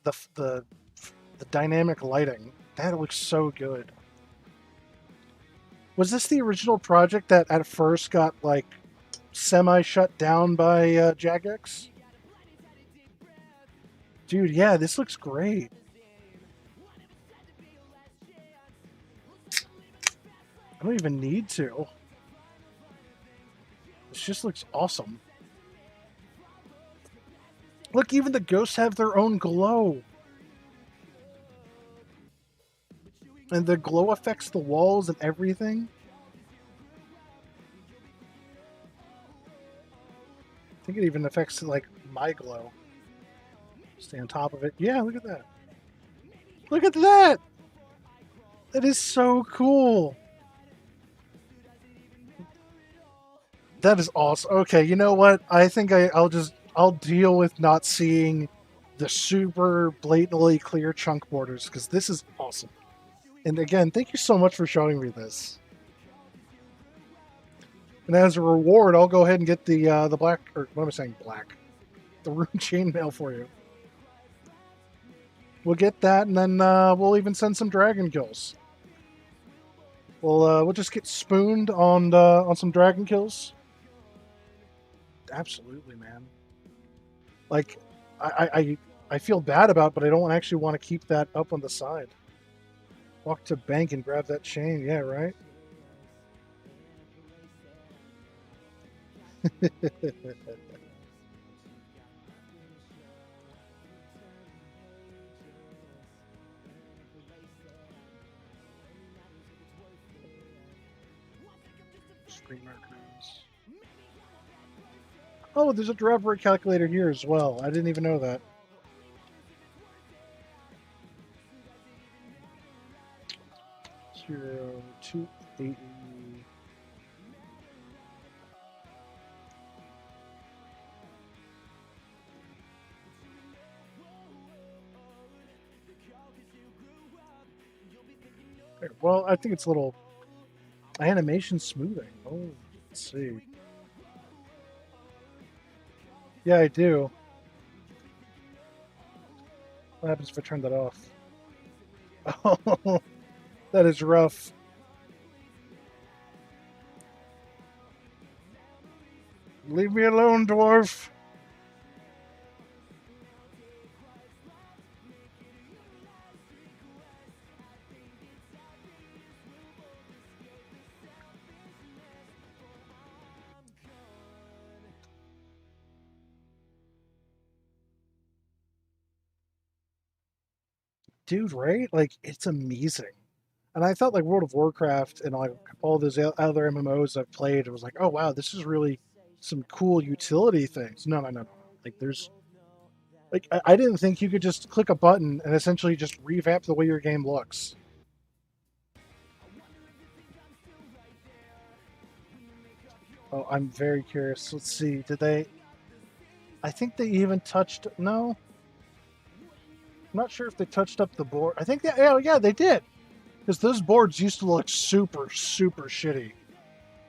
dynamic lighting. That looks so good. Was this the original project that at first got like semi-shut down by Jagex? Dude, yeah, this looks great. I don't even need to. This just looks awesome. Look, even the ghosts have their own glow. And the glow affects the walls and everything. I think it even affects like my glow. Stay on top of it. Yeah, look at that. Look at that! That is so cool. That is awesome. Okay, you know what? I think I'll deal with not seeing the super blatantly clear chunk borders because this is awesome. And again, thank you so much for showing me this. And as a reward, I'll go ahead and get the black, or what am I saying, black? The rune chainmail for you. We'll get that, and then we'll even send some dragon kills. We'll just get spooned on some dragon kills. Absolutely, man. Like, I feel bad about, but I don't actually want to keep that up on the side. Walk to bank and grab that chain. Yeah, right. Screen markers. Oh, there's a drop rate calculator here as well. I didn't even know that. Zero, 280. Well, I think it's a little animation smoothing. Oh, let's see. Yeah, I do. What happens if I turn that off? Oh, that is rough. Leave me alone, dwarf. Dude, right? Like, it's amazing. And I thought like World of Warcraft and like all those other MMOs I've played, it was like, oh wow, this is really some cool utility things. No, no, no, no. Like there's like I didn't think you could just click a button and essentially just revamp the way your game looks. Oh, I'm very curious. Let's see. Did they? I think they even touched. No, I'm not sure if they touched up the board. I think they. Yeah, they did. Because those boards used to look super, super shitty,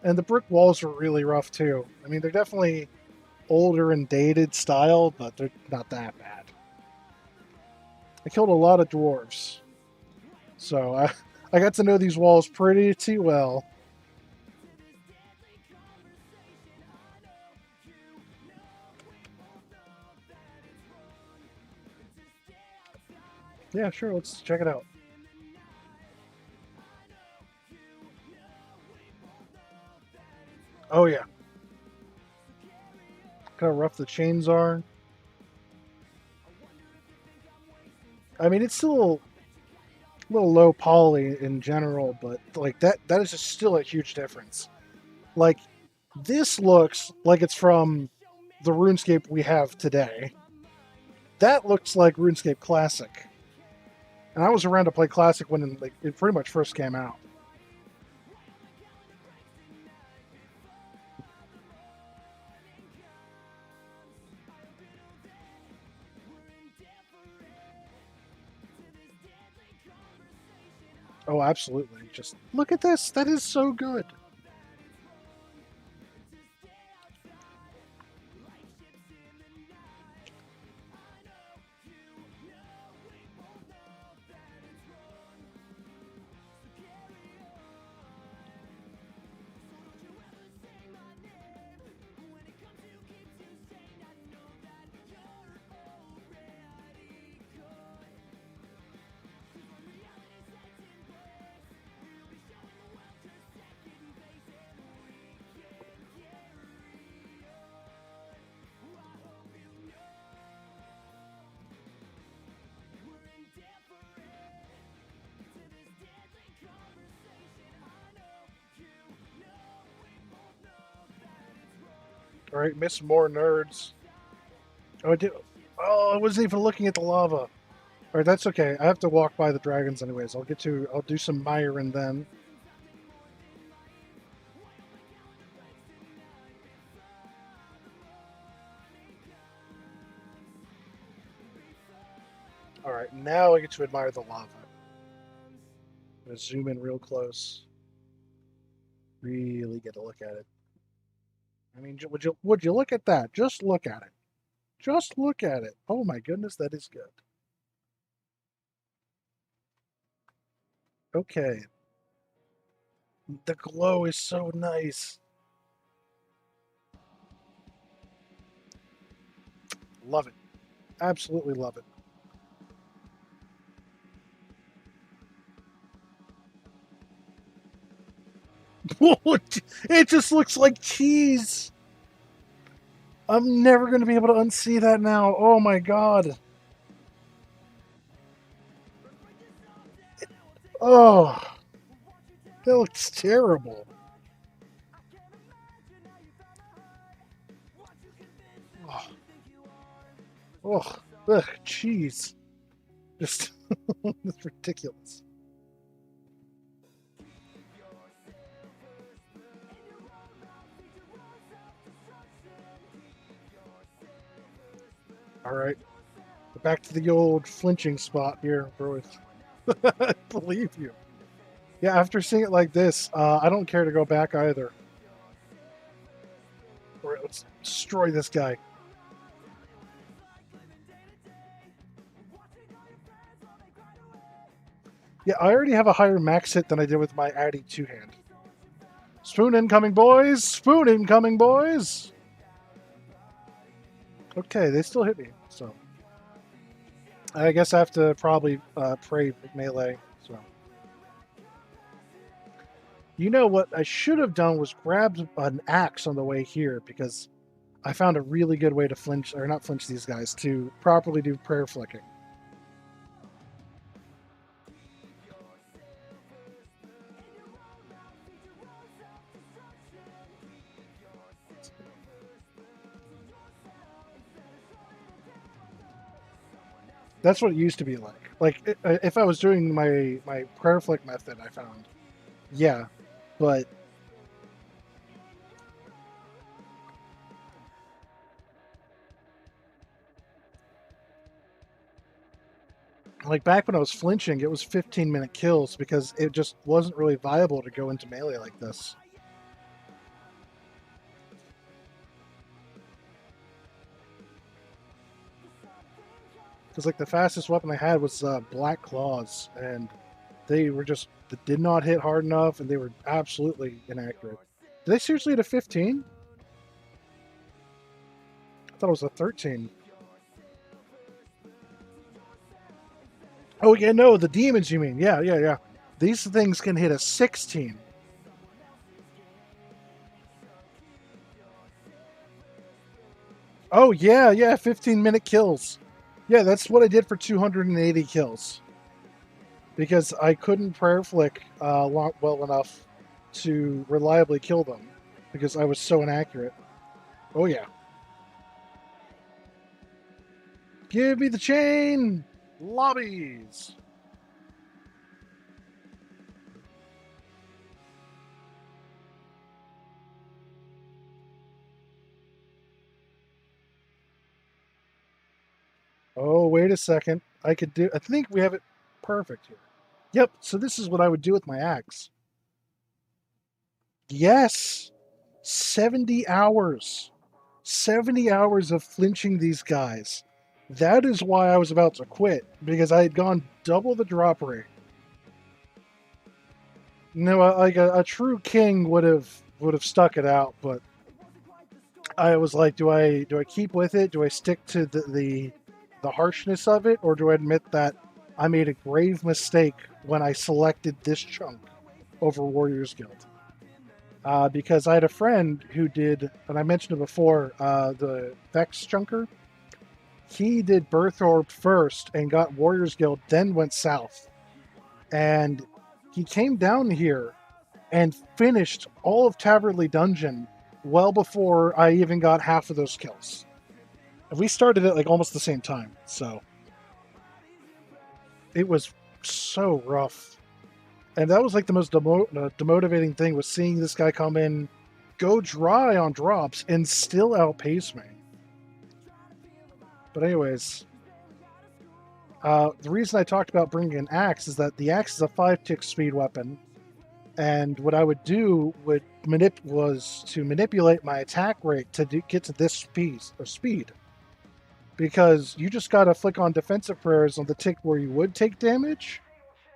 and the brick walls were really rough too. I mean, they're definitely older and dated style, but they're not that bad. I killed a lot of dwarves, so I got to know these walls pretty well. Yeah, sure, let's check it out. Oh yeah, look how rough the chains are. I mean, it's still a little low poly in general, but like that is just still a huge difference. Like this looks like it's from the RuneScape we have today. That looks like RuneScape Classic, and I was around to play Classic when like it pretty much first came out. Oh, absolutely. Just look at this. That is so good. All right, miss more nerds. Oh, I did. Oh, I wasn't even looking at the lava. All right, that's okay. I have to walk by the dragons anyways. I'll get to. I'll do some Myron then. All right, now I get to admire the lava. I'm gonna zoom in real close. Really get a look at it. I mean, would you look at that? Just look at it. Just look at it. Oh my goodness, that is good. Okay, the glow is so nice. Love it. Absolutely love it. It just looks like cheese. I'm never going to be able to unsee that now. Oh my god. Oh, that looks terrible. Oh, oh, ugh, cheese. Just, it's ridiculous. All right, back to the old flinching spot here, bro. I believe you. Yeah, after seeing it like this, I don't care to go back either. All right, let's destroy this guy. Yeah, I already have a higher max hit than I did with my Addy two-hand. Spoon incoming, boys! Spoon incoming, boys! Okay, they still hit me, so... I guess I have to probably pray melee, so... You know what I should have done was grabbed an axe on the way here, because I found a really good way to flinch, or not flinch these guys, to properly do prayer flicking. That's what it used to be like. Like, if I was doing my prayer flick method, I found. Yeah, but... Like, back when I was flinching, it was 15-minute kills because it just wasn't really viable to go into melee like this. Because, like, the fastest weapon I had was Black Claws, and they did not hit hard enough, and they were absolutely inaccurate. Did they seriously hit a 15? I thought it was a 13. Oh, yeah, no, the demons, you mean. Yeah. These things can hit a 16. Oh, yeah, 15-minute kills. Yeah, that's what I did for 280 kills. Because I couldn't prayer flick well enough to reliably kill them. Because I was so inaccurate. Oh, yeah. Give me the chain! Lobbies! Oh, wait a second. I think we have it perfect here. Yep, so this is what I would do with my axe. Yes! 70 hours. 70 hours of flinching these guys. That is why I was about to quit, because I had gone double the drop rate. No, like a true king would have stuck it out, but I was like, do I keep with it? Do I stick to the harshness of it, or do I admit that I made a grave mistake when I selected this chunk over Warriors Guild? Because I had a friend who did, and I mentioned it before, the Vex chunker. He did Birth Orb first and got Warriors Guild, then went south. And he came down here and finished all of Taverley Dungeon well before I even got half of those kills. And we started at like almost the same time, so it was so rough. And that was like the most demotivating thing, was seeing this guy come in, go dry on drops, and still outpace me. But anyways, the reason I talked about bringing an axe is that the axe is a 5-tick speed weapon, and what I would do was to manipulate my attack rate to get to this speed. Because you just gotta flick on defensive prayers on the tick where you would take damage,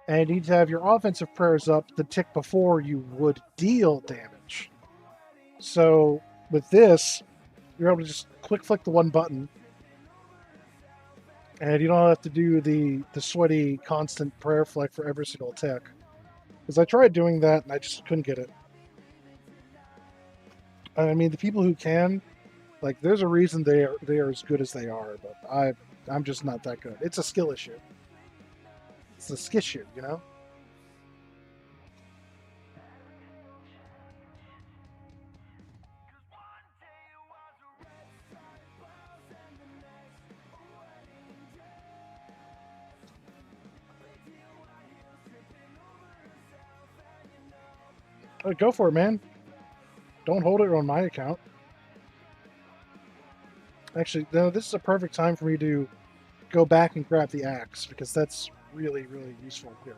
and you need to have your offensive prayers up the tick before you would deal damage. So with this, you're able to just flick the one button, And you don't have to do the sweaty constant prayer flick for every single tick. Because I tried doing that and I just couldn't get it. I mean, the people who can, like, there's a reason they are as good as they are, but I'm just not that good. It's a skill issue. It's a skissue, you know. Go for it, man. Don't hold it on my account. Actually, no, this is a perfect time for me to go back and grab the axe because that's really, really useful here.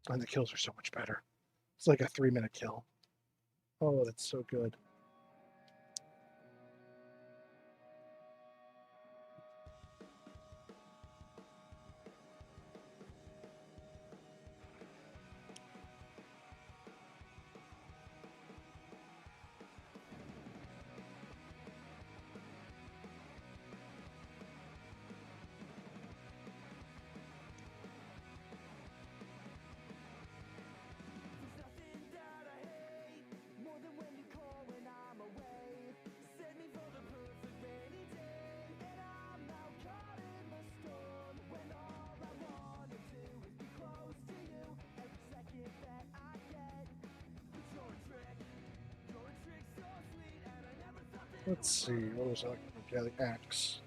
And the kills are so much better. It's like a 3-minute kill. Oh, that's so good. Let's see, what was I? Yeah, the axe.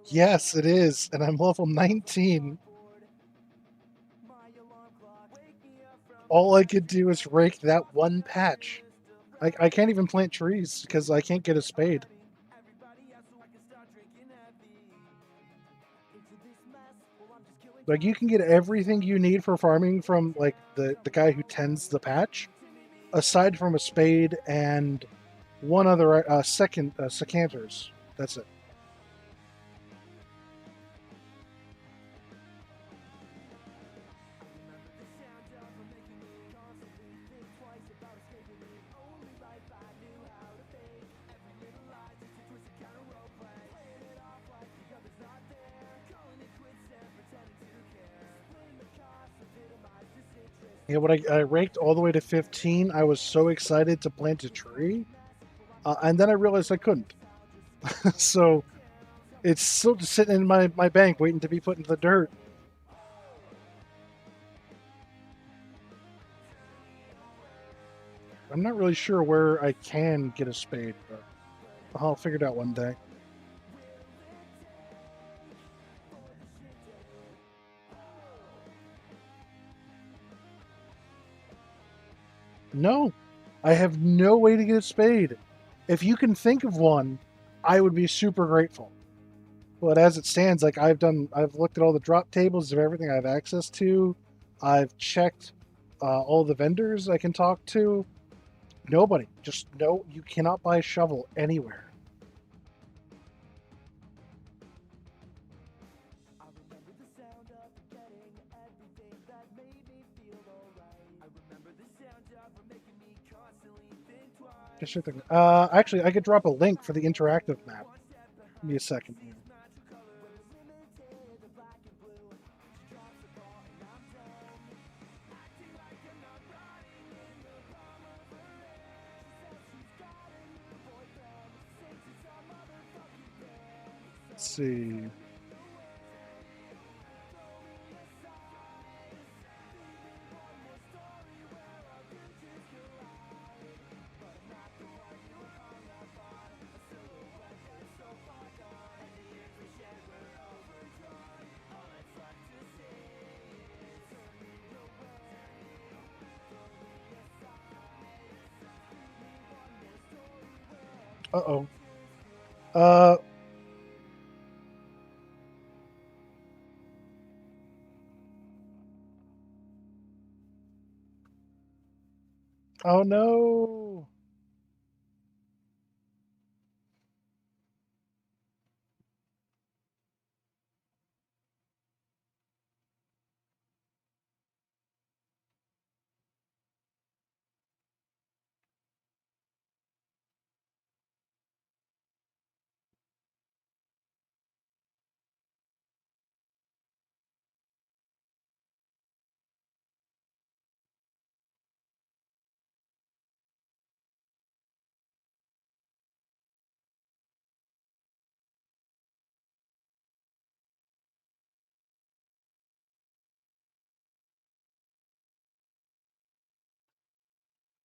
Yes, it is, and I'm level 19. All I could do is rake that one patch. I can't even plant trees because I can't get a spade. Like, you can get everything you need for farming from, like, the guy who tends the patch, aside from a spade and one other secanters. That's it. Yeah, when I raked all the way to 15, I was so excited to plant a tree, and then I realized I couldn't. So it's still just sitting in my bank waiting to be put into the dirt. I'm not really sure where I can get a spade, but I'll figure it out one day. No, I have no way to get a spade. If you can think of one, I would be super grateful. But as it stands, like I've looked at all the drop tables of everything I have access to. I've checked all the vendors I can talk to. Nobody. Just no, you cannot buy a shovel anywhere. I remember the sound of getting everything that made me feel alright. I remember the sound of her making me constantly think twice. Just sure thing. Actually, I could drop a link for the interactive map. Give me a second here. Let's see. Uh-oh. Oh no.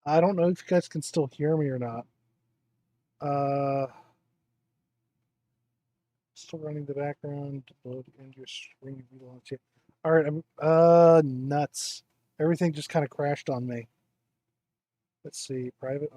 I don't know if you guys can still hear me or not. Still running the background. Load into your screen. All right, I'm nuts. Everything just kind of crashed on me. Let's see, private.